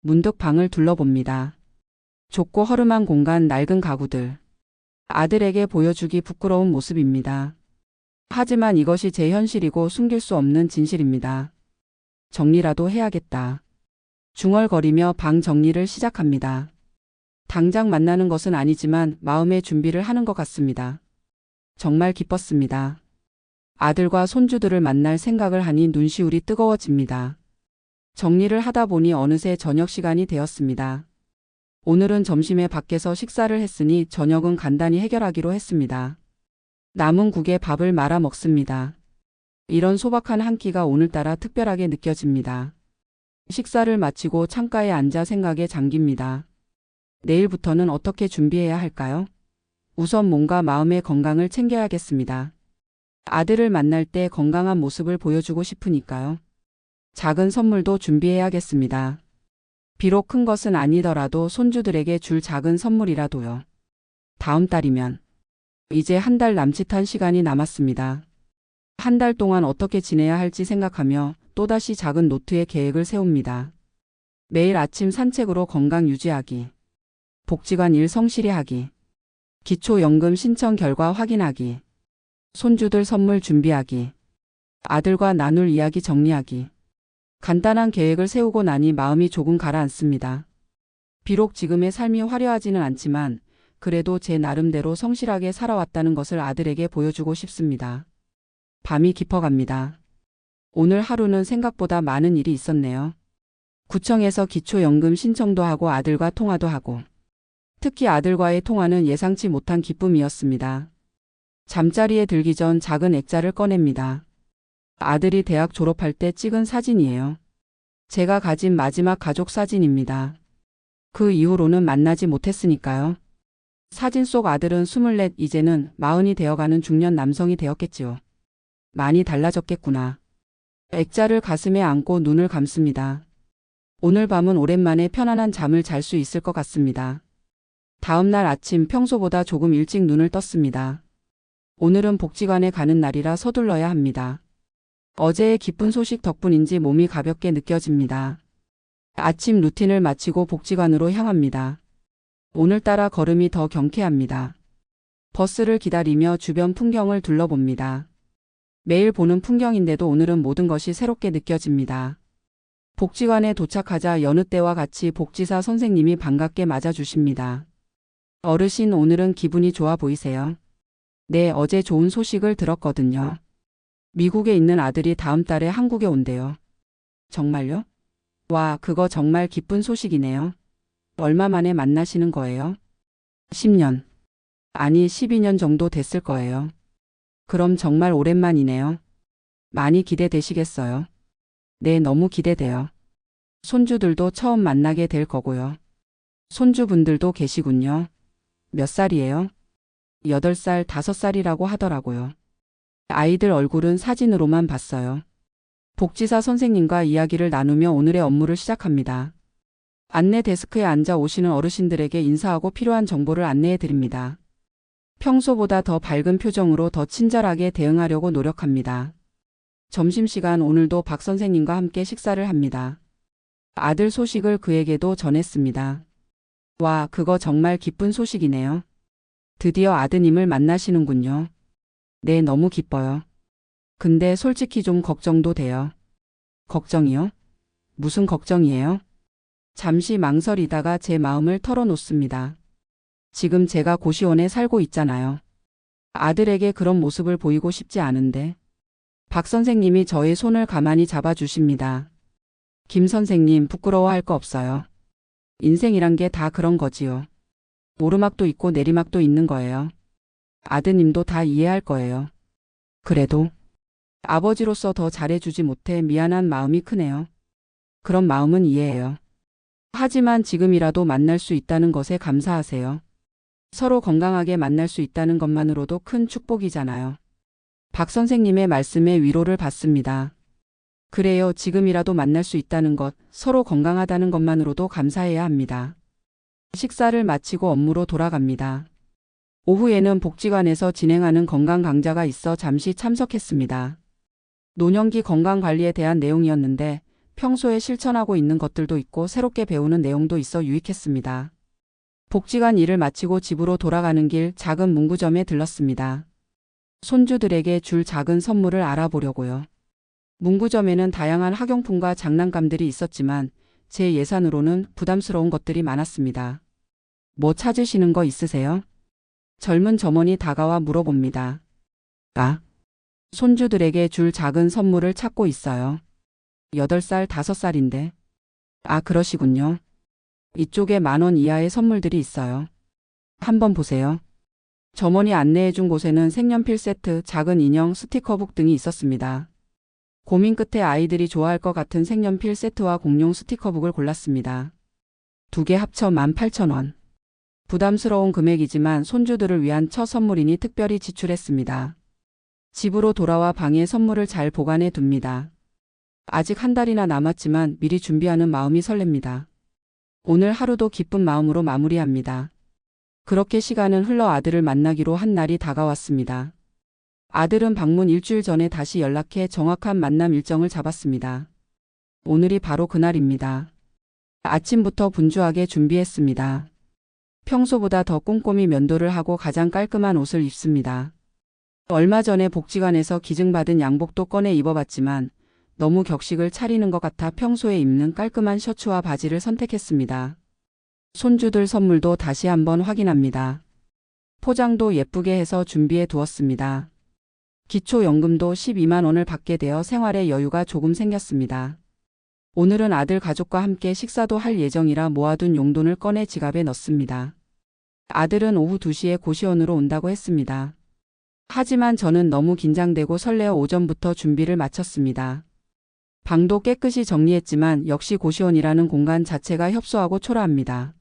문득 방을 둘러봅니다. 좁고 허름한 공간, 낡은 가구들. 아들에게 보여주기 부끄러운 모습입니다. 하지만 이것이 제 현실이고 숨길 수 없는 진실입니다. 정리라도 해야겠다. 중얼거리며 방 정리를 시작합니다. 당장 만나는 것은 아니지만 마음의 준비를 하는 것 같습니다. 정말 기뻤습니다. 아들과 손주들을 만날 생각을 하니 눈시울이 뜨거워집니다. 정리를 하다 보니 어느새 저녁 시간이 되었습니다. 오늘은 점심에 밖에서 식사를 했으니 저녁은 간단히 해결하기로 했습니다. 남은 국에 밥을 말아 먹습니다. 이런 소박한 한 끼가 오늘따라 특별하게 느껴집니다. 식사를 마치고 창가에 앉아 생각에 잠깁니다. 내일부터는 어떻게 준비해야 할까요? 우선 몸과 마음의 건강을 챙겨야겠습니다. 아들을 만날 때 건강한 모습을 보여주고 싶으니까요. 작은 선물도 준비해야겠습니다. 비록 큰 것은 아니더라도 손주들에게 줄 작은 선물이라도요. 다음 달이면 이제 한 달 남짓한 시간이 남았습니다. 한 달 동안 어떻게 지내야 할지 생각하며 또다시 작은 노트에 계획을 세웁니다. 매일 아침 산책으로 건강 유지하기. 복지관 일 성실히 하기. 기초연금 신청 결과 확인하기. 손주들 선물 준비하기. 아들과 나눌 이야기 정리하기. 간단한 계획을 세우고 나니 마음이 조금 가라앉습니다. 비록 지금의 삶이 화려하지는 않지만 그래도 제 나름대로 성실하게 살아왔다는 것을 아들에게 보여주고 싶습니다. 밤이 깊어갑니다. 오늘 하루는 생각보다 많은 일이 있었네요. 구청에서 기초연금 신청도 하고 아들과 통화도 하고. 특히 아들과의 통화는 예상치 못한 기쁨이었습니다. 잠자리에 들기 전 작은 액자를 꺼냅니다. 아들이 대학 졸업할 때 찍은 사진이에요. 제가 가진 마지막 가족 사진입니다. 그 이후로는 만나지 못했으니까요. 사진 속 아들은 24, 이제는 40이 되어가는 중년 남성이 되었겠지요. 많이 달라졌겠구나. 액자를 가슴에 안고 눈을 감습니다. 오늘 밤은 오랜만에 편안한 잠을 잘 수 있을 것 같습니다. 다음 날 아침 평소보다 조금 일찍 눈을 떴습니다. 오늘은 복지관에 가는 날이라 서둘러야 합니다. 어제의 기쁜 소식 덕분인지 몸이 가볍게 느껴집니다. 아침 루틴을 마치고 복지관으로 향합니다. 오늘따라 걸음이 더 경쾌합니다. 버스를 기다리며 주변 풍경을 둘러봅니다. 매일 보는 풍경인데도 오늘은 모든 것이 새롭게 느껴집니다. 복지관에 도착하자 여느 때와 같이 복지사 선생님이 반갑게 맞아주십니다. 어르신, 오늘은 기분이 좋아 보이세요? 네, 어제 좋은 소식을 들었거든요. 미국에 있는 아들이 다음 달에 한국에 온대요. 정말요? 와, 그거 정말 기쁜 소식이네요. 얼마 만에 만나시는 거예요? 10년. 아니, 12년 정도 됐을 거예요. 그럼 정말 오랜만이네요. 많이 기대되시겠어요? 네, 너무 기대돼요. 손주들도 처음 만나게 될 거고요. 손주분들도 계시군요. 몇 살이에요? 8살, 5살이라고 하더라고요. 아이들 얼굴은 사진으로만 봤어요. 복지사 선생님과 이야기를 나누며 오늘의 업무를 시작합니다. 안내 데스크에 앉아 오시는 어르신들에게 인사하고 필요한 정보를 안내해 드립니다. 평소보다 더 밝은 표정으로 더 친절하게 대응하려고 노력합니다. 점심시간 오늘도 박 선생님과 함께 식사를 합니다. 아들 소식을 그에게도 전했습니다. 와, 그거 정말 기쁜 소식이네요. 드디어 아드님을 만나시는군요. 네, 너무 기뻐요. 근데 솔직히 좀 걱정도 돼요. 걱정이요? 무슨 걱정이에요? 잠시 망설이다가 제 마음을 털어놓습니다. 지금 제가 고시원에 살고 있잖아요. 아들에게 그런 모습을 보이고 싶지 않은데. 박 선생님이 저의 손을 가만히 잡아주십니다. 김 선생님, 부끄러워할 거 없어요. 인생이란 게 다 그런 거지요. 오르막도 있고 내리막도 있는 거예요. 아드님도 다 이해할 거예요. 그래도 아버지로서 더 잘해주지 못해 미안한 마음이 크네요. 그런 마음은 이해해요. 하지만 지금이라도 만날 수 있다는 것에 감사하세요. 서로 건강하게 만날 수 있다는 것만으로도 큰 축복이잖아요. 박 선생님의 말씀에 위로를 받습니다. 그래요. 지금이라도 만날 수 있다는 것, 서로 건강하다는 것만으로도 감사해야 합니다. 식사를 마치고 업무로 돌아갑니다. 오후에는 복지관에서 진행하는 건강 강좌가 있어 잠시 참석했습니다. 노년기 건강관리에 대한 내용이었는데 평소에 실천하고 있는 것들도 있고 새롭게 배우는 내용도 있어 유익했습니다. 복지관 일을 마치고 집으로 돌아가는 길 작은 문구점에 들렀습니다. 손주들에게 줄 작은 선물을 알아보려고요. 문구점에는 다양한 학용품과 장난감들이 있었지만 제 예산으로는 부담스러운 것들이 많았습니다. 뭐 찾으시는 거 있으세요? 젊은 점원이 다가와 물어봅니다. 아, 손주들에게 줄 작은 선물을 찾고 있어요. 8살, 5살인데. 아, 그러시군요. 이쪽에 10,000원 이하의 선물들이 있어요. 한번 보세요. 점원이 안내해준 곳에는 색연필 세트, 작은 인형, 스티커북 등이 있었습니다. 고민 끝에 아이들이 좋아할 것 같은 색연필 세트와 공룡 스티커북을 골랐습니다. 2개 합쳐 18,000원. 부담스러운 금액이지만 손주들을 위한 첫 선물이니 특별히 지출했습니다. 집으로 돌아와 방에 선물을 잘 보관해 둡니다. 아직 한 달이나 남았지만 미리 준비하는 마음이 설렙니다. 오늘 하루도 기쁜 마음으로 마무리합니다. 그렇게 시간은 흘러 아들을 만나기로 한 날이 다가왔습니다. 아들은 방문 일주일 전에 다시 연락해 정확한 만남 일정을 잡았습니다. 오늘이 바로 그날입니다. 아침부터 분주하게 준비했습니다. 평소보다 더 꼼꼼히 면도를 하고 가장 깔끔한 옷을 입습니다. 얼마 전에 복지관에서 기증받은 양복도 꺼내 입어봤지만 너무 격식을 차리는 것 같아 평소에 입는 깔끔한 셔츠와 바지를 선택했습니다. 손주들 선물도 다시 한번 확인합니다. 포장도 예쁘게 해서 준비해 두었습니다. 기초연금도 12만 원을 받게 되어 생활에 여유가 조금 생겼습니다. 오늘은 아들 가족과 함께 식사도 할 예정이라 모아둔 용돈을 꺼내 지갑에 넣습니다. 아들은 오후 2시에 고시원으로 온다고 했습니다. 하지만 저는 너무 긴장되고 설레어 오전부터 준비를 마쳤습니다. 방도 깨끗이 정리했지만 역시 고시원이라는 공간 자체가 협소하고 초라합니다.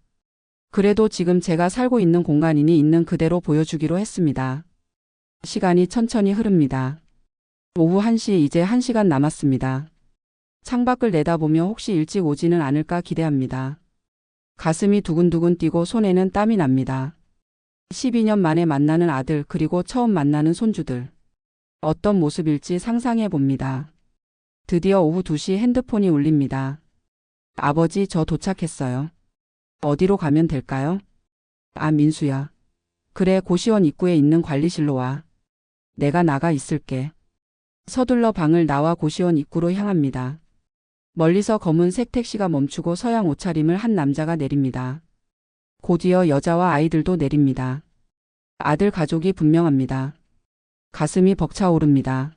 그래도 지금 제가 살고 있는 공간이니 있는 그대로 보여주기로 했습니다. 시간이 천천히 흐릅니다. 오후 1시 이제 1시간 남았습니다. 창밖을 내다보며 혹시 일찍 오지는 않을까 기대합니다. 가슴이 두근두근 뛰고 손에는 땀이 납니다. 12년 만에 만나는 아들 그리고 처음 만나는 손주들. 어떤 모습일지 상상해 봅니다. 드디어 오후 2시 핸드폰이 울립니다. 아버지, 저 도착했어요. 어디로 가면 될까요? 아, 민수야. 그래, 고시원 입구에 있는 관리실로 와. 내가 나가 있을게. 서둘러 방을 나와 고시원 입구로 향합니다. 멀리서 검은색 택시가 멈추고 서양 옷차림을 한 남자가 내립니다. 곧이어 여자와 아이들도 내립니다. 아들 가족이 분명합니다. 가슴이 벅차오릅니다.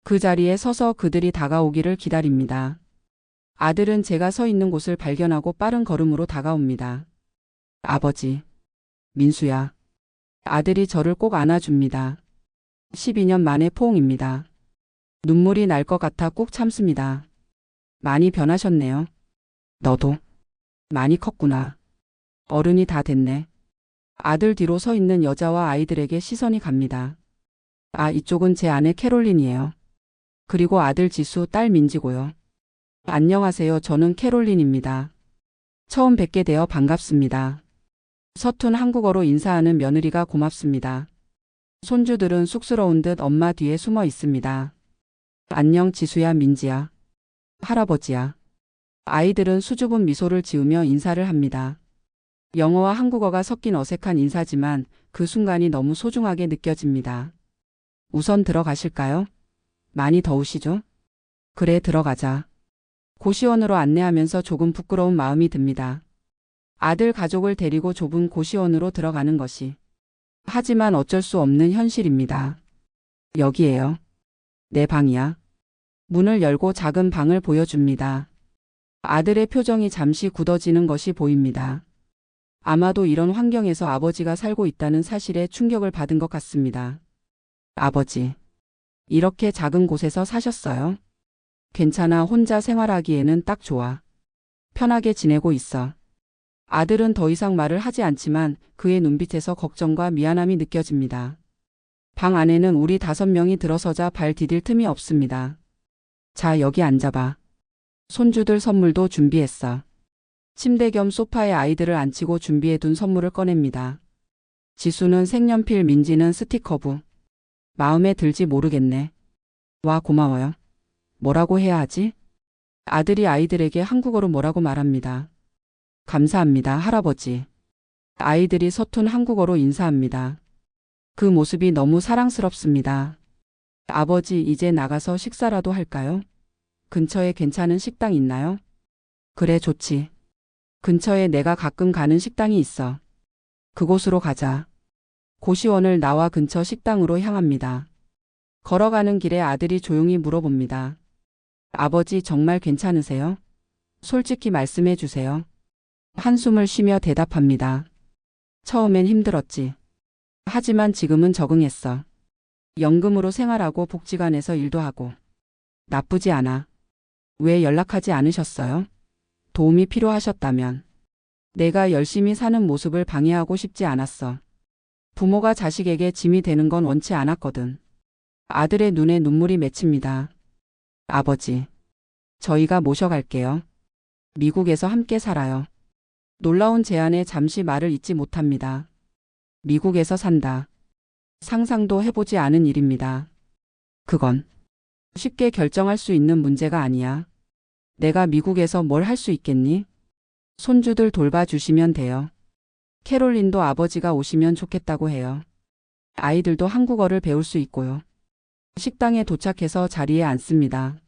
그 자리에 서서 그들이 다가오기를 기다립니다. 아들은 제가 서 있는 곳을 발견하고 빠른 걸음으로 다가옵니다. 아버지. 민수야. 아들이 저를 꼭 안아줍니다. 12년 만에 포옹입니다. 눈물이 날 것 같아 꾹 참습니다. 많이 변하셨네요. 너도. 많이 컸구나. 어른이 다 됐네. 아들 뒤로 서 있는 여자와 아이들에게 시선이 갑니다. 아, 이쪽은 제 아내 캐롤린이에요. 그리고 아들 지수, 딸 민지고요. 안녕하세요. 저는 캐롤린입니다. 처음 뵙게 되어 반갑습니다. 서툰 한국어로 인사하는 며느리가 고맙습니다. 손주들은 쑥스러운 듯 엄마 뒤에 숨어 있습니다. 안녕 지수야, 민지야. 할아버지야. 아이들은 수줍은 미소를 지으며 인사를 합니다. 영어와 한국어가 섞인 어색한 인사지만 그 순간이 너무 소중하게 느껴집니다. 우선 들어가실까요? 많이 더우시죠? 그래, 들어가자. 고시원으로 안내하면서 조금 부끄러운 마음이 듭니다. 아들 가족을 데리고 좁은 고시원으로 들어가는 것이. 하지만 어쩔 수 없는 현실입니다. 여기에요. 내 방이야. 문을 열고 작은 방을 보여줍니다. 아들의 표정이 잠시 굳어지는 것이 보입니다. 아마도 이런 환경에서 아버지가 살고 있다는 사실에 충격을 받은 것 같습니다. 아버지, 이렇게 작은 곳에서 사셨어요? 괜찮아, 혼자 생활하기에는 딱 좋아. 편하게 지내고 있어. 아들은 더 이상 말을 하지 않지만 그의 눈빛에서 걱정과 미안함이 느껴집니다. 방 안에는 우리 5명이 들어서자 발 디딜 틈이 없습니다. 자, 여기 앉아봐. 손주들 선물도 준비했어. 침대 겸 소파에 아이들을 앉히고 준비해둔 선물을 꺼냅니다. 지수는 색연필, 민지는 스티커부. 마음에 들지 모르겠네. 와, 고마워요. 뭐라고 해야 하지? 아들이 아이들에게 한국어로 뭐라고 말합니다. 감사합니다, 할아버지. 아이들이 서툰 한국어로 인사합니다. 그 모습이 너무 사랑스럽습니다. 아버지, 이제 나가서 식사라도 할까요? 근처에 괜찮은 식당 있나요? 그래, 좋지. 근처에 내가 가끔 가는 식당이 있어. 그곳으로 가자. 고시원을 나와 근처 식당으로 향합니다. 걸어가는 길에 아들이 조용히 물어봅니다. 아버지, 정말 괜찮으세요? 솔직히 말씀해 주세요. 한숨을 쉬며 대답합니다. 처음엔 힘들었지. 하지만 지금은 적응했어. 연금으로 생활하고 복지관에서 일도 하고. 나쁘지 않아. 왜 연락하지 않으셨어요? 도움이 필요하셨다면. 내가 열심히 사는 모습을 방해하고 싶지 않았어. 부모가 자식에게 짐이 되는 건 원치 않았거든. 아들의 눈에 눈물이 맺힙니다. 아버지, 저희가 모셔갈게요. 미국에서 함께 살아요. 놀라운 제안에 잠시 말을 잇지 못합니다. 미국에서 산다. 상상도 해보지 않은 일입니다. 그건 쉽게 결정할 수 있는 문제가 아니야. 내가 미국에서 뭘 할 수 있겠니? 손주들 돌봐주시면 돼요. 캐롤린도 아버지가 오시면 좋겠다고 해요. 아이들도 한국어를 배울 수 있고요. 식당에 도착해서 자리에 앉습니다.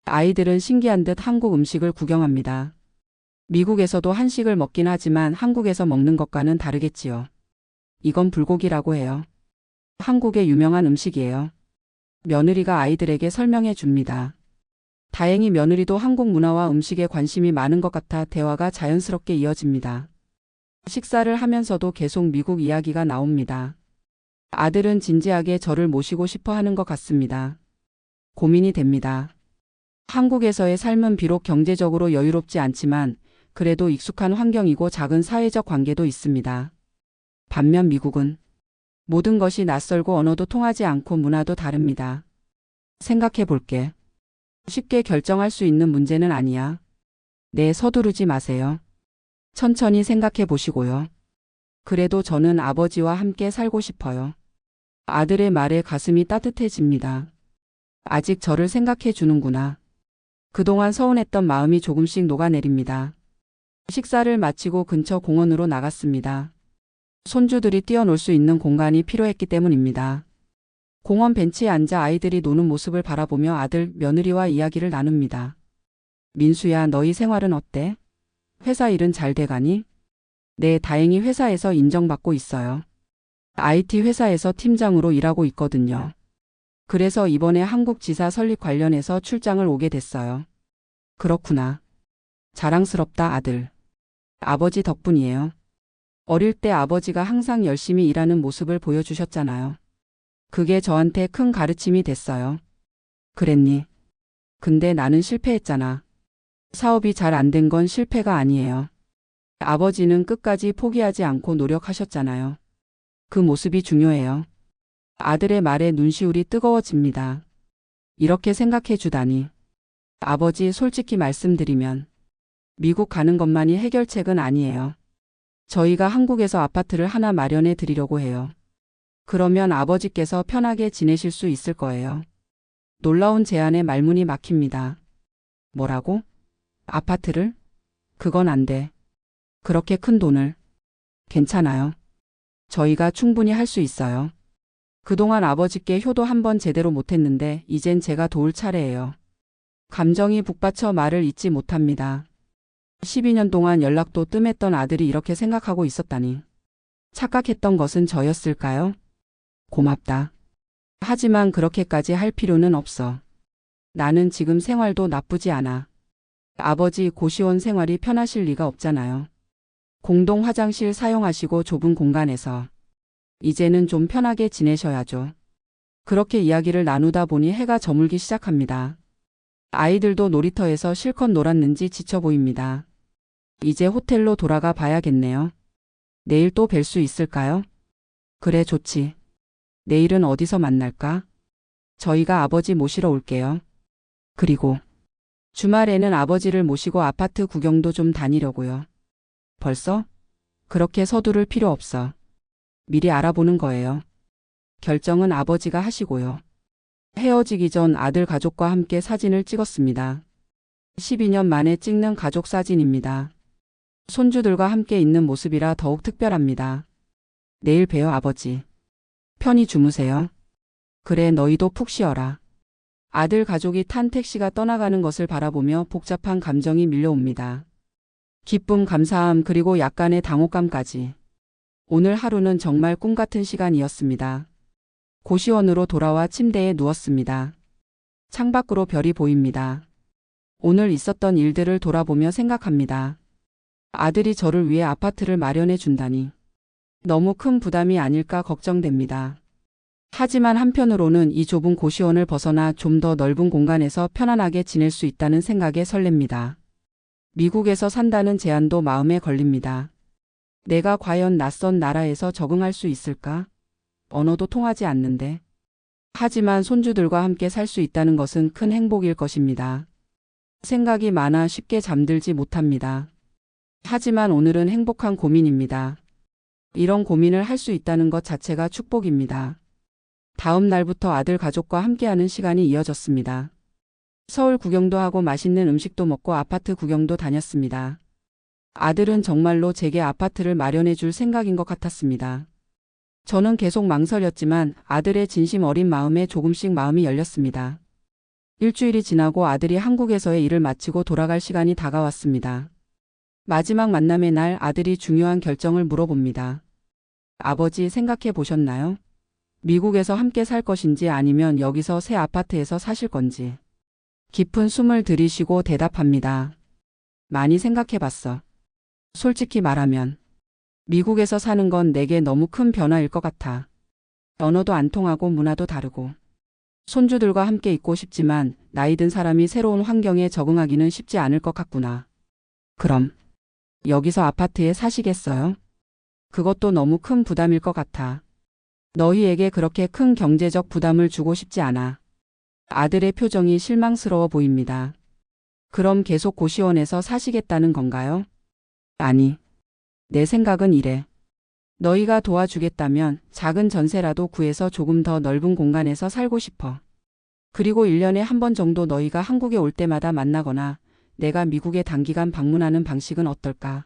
아이들은 신기한 듯 한국 음식을 구경합니다. 미국에서도 한식을 먹긴 하지만 한국에서 먹는 것과는 다르겠지요. 이건 불고기라고 해요. 한국의 유명한 음식이에요. 며느리가 아이들에게 설명해 줍니다. 다행히 며느리도 한국 문화와 음식에 관심이 많은 것 같아 대화가 자연스럽게 이어집니다. 식사를 하면서도 계속 미국 이야기가 나옵니다. 아들은 진지하게 저를 모시고 싶어 하는 것 같습니다. 고민이 됩니다. 한국에서의 삶은 비록 경제적으로 여유롭지 않지만 그래도 익숙한 환경이고 작은 사회적 관계도 있습니다. 반면 미국은 모든 것이 낯설고 언어도 통하지 않고 문화도 다릅니다. 생각해 볼게. 쉽게 결정할 수 있는 문제는 아니야. 네, 서두르지 마세요. 천천히 생각해 보시고요. 그래도 저는 아버지와 함께 살고 싶어요. 아들의 말에 가슴이 따뜻해집니다. 아직 저를 생각해 주는구나. 그동안 서운했던 마음이 조금씩 녹아내립니다. 식사를 마치고 근처 공원으로 나갔습니다. 손주들이 뛰어놀 수 있는 공간이 필요했기 때문입니다. 공원 벤치에 앉아 아이들이 노는 모습을 바라보며 아들, 며느리와 이야기를 나눕니다. 민수야, 너희 생활은 어때? 회사 일은 잘 돼가니? 네, 다행히 회사에서 인정받고 있어요. IT 회사에서 팀장으로 일하고 있거든요. 그래서 이번에 한국 지사 설립 관련해서 출장을 오게 됐어요. 그렇구나. 자랑스럽다, 아들. 아버지 덕분이에요. 어릴 때 아버지가 항상 열심히 일하는 모습을 보여주셨잖아요. 그게 저한테 큰 가르침이 됐어요. 그랬니? 근데 나는 실패했잖아. 사업이 잘 안 된 건 실패가 아니에요. 아버지는 끝까지 포기하지 않고 노력하셨잖아요. 그 모습이 중요해요. 아들의 말에 눈시울이 뜨거워집니다. 이렇게 생각해 주다니. 아버지, 솔직히 말씀드리면 미국 가는 것만이 해결책은 아니에요. 저희가 한국에서 아파트를 하나 마련해 드리려고 해요. 그러면 아버지께서 편하게 지내실 수 있을 거예요. 놀라운 제안에 말문이 막힙니다. 뭐라고? 아파트를? 그건 안 돼. 그렇게 큰 돈을. 괜찮아요. 저희가 충분히 할 수 있어요. 그동안 아버지께 효도 한 번 제대로 못했는데 이젠 제가 도울 차례예요. 감정이 북받쳐 말을 잇지 못합니다. 12년 동안 연락도 뜸했던 아들이 이렇게 생각하고 있었다니. 착각했던 것은 저였을까요? 고맙다. 하지만 그렇게까지 할 필요는 없어. 나는 지금 생활도 나쁘지 않아. 아버지, 고시원 생활이 편하실 리가 없잖아요. 공동 화장실 사용하시고 좁은 공간에서 이제는 좀 편하게 지내셔야죠. 그렇게 이야기를 나누다 보니 해가 저물기 시작합니다. 아이들도 놀이터에서 실컷 놀았는지 지쳐 보입니다. 이제 호텔로 돌아가 봐야겠네요. 내일 또 뵐 수 있을까요? 그래, 좋지. 내일은 어디서 만날까? 저희가 아버지 모시러 올게요. 그리고 주말에는 아버지를 모시고 아파트 구경도 좀 다니려고요. 벌써? 그렇게 서두를 필요 없어. 미리 알아보는 거예요. 결정은 아버지가 하시고요. 헤어지기 전 아들 가족과 함께 사진을 찍었습니다. 12년 만에 찍는 가족 사진입니다. 손주들과 함께 있는 모습이라 더욱 특별합니다. 내일 봬요, 아버지. 편히 주무세요. 그래, 너희도 푹 쉬어라. 아들 가족이 탄 택시가 떠나가는 것을 바라보며 복잡한 감정이 밀려옵니다. 기쁨, 감사함, 그리고 약간의 당혹감까지. 오늘 하루는 정말 꿈 같은 시간이었습니다. 고시원으로 돌아와 침대에 누웠습니다. 창밖으로 별이 보입니다. 오늘 있었던 일들을 돌아보며 생각합니다. 아들이 저를 위해 아파트를 마련해 준다니. 너무 큰 부담이 아닐까 걱정됩니다. 하지만 한편으로는 이 좁은 고시원을 벗어나 좀 더 넓은 공간에서 편안하게 지낼 수 있다는 생각에 설렙니다. 미국에서 산다는 제안도 마음에 걸립니다. 내가 과연 낯선 나라에서 적응할 수 있을까? 언어도 통하지 않는데. 하지만 손주들과 함께 살 수 있다는 것은 큰 행복일 것입니다. 생각이 많아 쉽게 잠들지 못합니다. 하지만 오늘은 행복한 고민입니다. 이런 고민을 할 수 있다는 것 자체가 축복입니다. 다음 날부터 아들 가족과 함께하는 시간이 이어졌습니다. 서울 구경도 하고 맛있는 음식도 먹고 아파트 구경도 다녔습니다. 아들은 정말로 제게 아파트를 마련해 줄 생각인 것 같았습니다. 저는 계속 망설였지만 아들의 진심 어린 마음에 조금씩 마음이 열렸습니다. 일주일이 지나고 아들이 한국에서의 일을 마치고 돌아갈 시간이 다가왔습니다. 마지막 만남의 날 아들이 중요한 결정을 물어봅니다. 아버지, 생각해 보셨나요? 미국에서 함께 살 것인지 아니면 여기서 새 아파트에서 사실 건지. 깊은 숨을 들이쉬고 대답합니다. 많이 생각해 봤어. 솔직히 말하면 미국에서 사는 건 내게 너무 큰 변화일 것 같아. 언어도 안 통하고 문화도 다르고. 손주들과 함께 있고 싶지만 나이 든 사람이 새로운 환경에 적응하기는 쉽지 않을 것 같구나. 그럼 여기서 아파트에 사시겠어요? 그것도 너무 큰 부담일 것 같아. 너희에게 그렇게 큰 경제적 부담을 주고 싶지 않아. 아들의 표정이 실망스러워 보입니다. 그럼 계속 고시원에서 사시겠다는 건가요? 아니. 내 생각은 이래. 너희가 도와주겠다면 작은 전세라도 구해서 조금 더 넓은 공간에서 살고 싶어. 그리고 1년에 한 번 정도 너희가 한국에 올 때마다 만나거나 내가 미국에 단기간 방문하는 방식은 어떨까?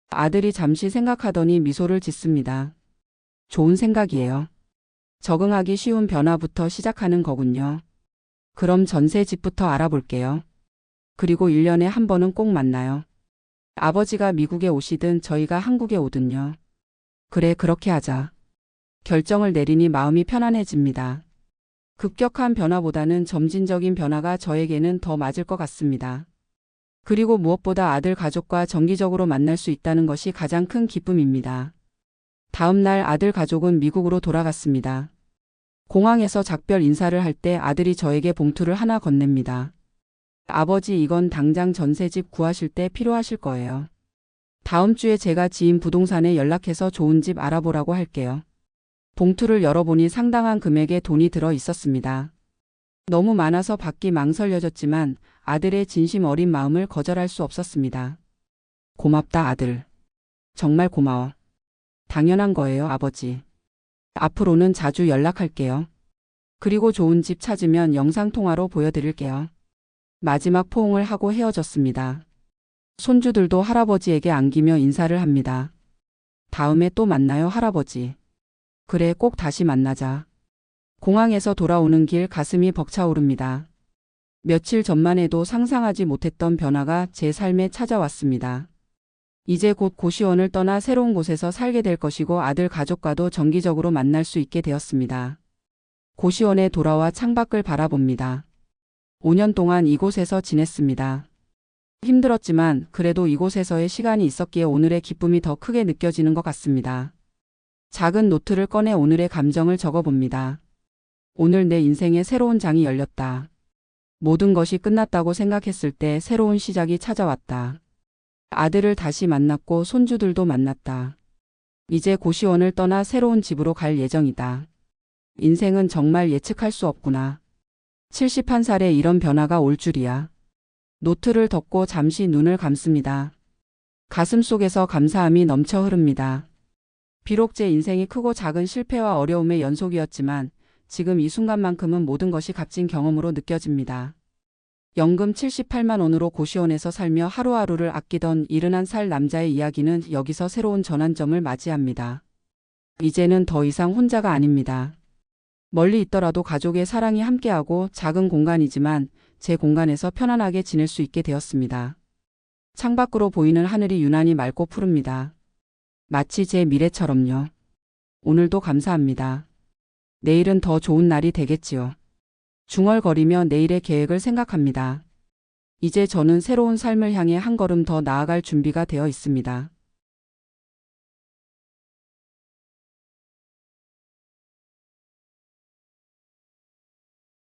아들이 잠시 생각하더니 미소를 짓습니다. 좋은 생각이에요. 적응하기 쉬운 변화부터 시작하는 거군요. 그럼 전세집부터 알아볼게요. 그리고 1년에 한 번은 꼭 만나요. 아버지가 미국에 오시든 저희가 한국에 오든요. 그래, 그렇게 하자. 결정을 내리니 마음이 편안해집니다. 급격한 변화보다는 점진적인 변화가 저에게는 더 맞을 것 같습니다. 그리고 무엇보다 아들 가족과 정기적으로 만날 수 있다는 것이 가장 큰 기쁨입니다. 다음 날 아들 가족은 미국으로 돌아갔습니다. 공항에서 작별 인사를 할 때 아들이 저에게 봉투를 하나 건넵니다. 아버지, 이건 당장 전세집 구하실 때 필요하실 거예요. 다음 주에 제가 지인 부동산에 연락해서 좋은 집 알아보라고 할게요. 봉투를 열어보니 상당한 금액의 돈이 들어 있었습니다. 너무 많아서 받기 망설여졌지만 아들의 진심 어린 마음을 거절할 수 없었습니다. 고맙다, 아들. 정말 고마워. 당연한 거예요, 아버지. 앞으로는 자주 연락할게요. 그리고 좋은 집 찾으면 영상통화로 보여드릴게요. 마지막 포옹을 하고 헤어졌습니다. 손주들도 할아버지에게 안기며 인사를 합니다. 다음에 또 만나요, 할아버지. 그래, 꼭 다시 만나자. 공항에서 돌아오는 길 가슴이 벅차오릅니다. 며칠 전만 해도 상상하지 못했던 변화가 제 삶에 찾아왔습니다. 이제 곧 고시원을 떠나 새로운 곳에서 살게 될 것이고 아들 가족과도 정기적으로 만날 수 있게 되었습니다. 고시원에 돌아와 창밖을 바라봅니다. 5년 동안 이곳에서 지냈습니다. 힘들었지만 그래도 이곳에서의 시간이 있었기에 오늘의 기쁨이 더 크게 느껴지는 것 같습니다. 작은 노트를 꺼내 오늘의 감정을 적어봅니다. 오늘 내 인생의 새로운 장이 열렸다. 모든 것이 끝났다고 생각했을 때 새로운 시작이 찾아왔다. 아들을 다시 만났고 손주들도 만났다. 이제 고시원을 떠나 새로운 집으로 갈 예정이다. 인생은 정말 예측할 수 없구나. 71살에 이런 변화가 올 줄이야. 노트를 덮고 잠시 눈을 감습니다. 가슴 속에서 감사함이 넘쳐 흐릅니다. 비록 제 인생이 크고 작은 실패와 어려움의 연속이었지만 지금 이 순간만큼은 모든 것이 값진 경험으로 느껴집니다. 연금 78만 원으로 고시원에서 살며 하루하루를 아끼던 71살 남자의 이야기는 여기서 새로운 전환점을 맞이합니다. 이제는 더 이상 혼자가 아닙니다. 멀리 있더라도 가족의 사랑이 함께하고 작은 공간이지만 제 공간에서 편안하게 지낼 수 있게 되었습니다. 창밖으로 보이는 하늘이 유난히 맑고 푸릅니다. 마치 제 미래처럼요. 오늘도 감사합니다. 내일은 더 좋은 날이 되겠지요. 중얼거리며 내일의 계획을 생각합니다. 이제 저는 새로운 삶을 향해 한 걸음 더 나아갈 준비가 되어 있습니다.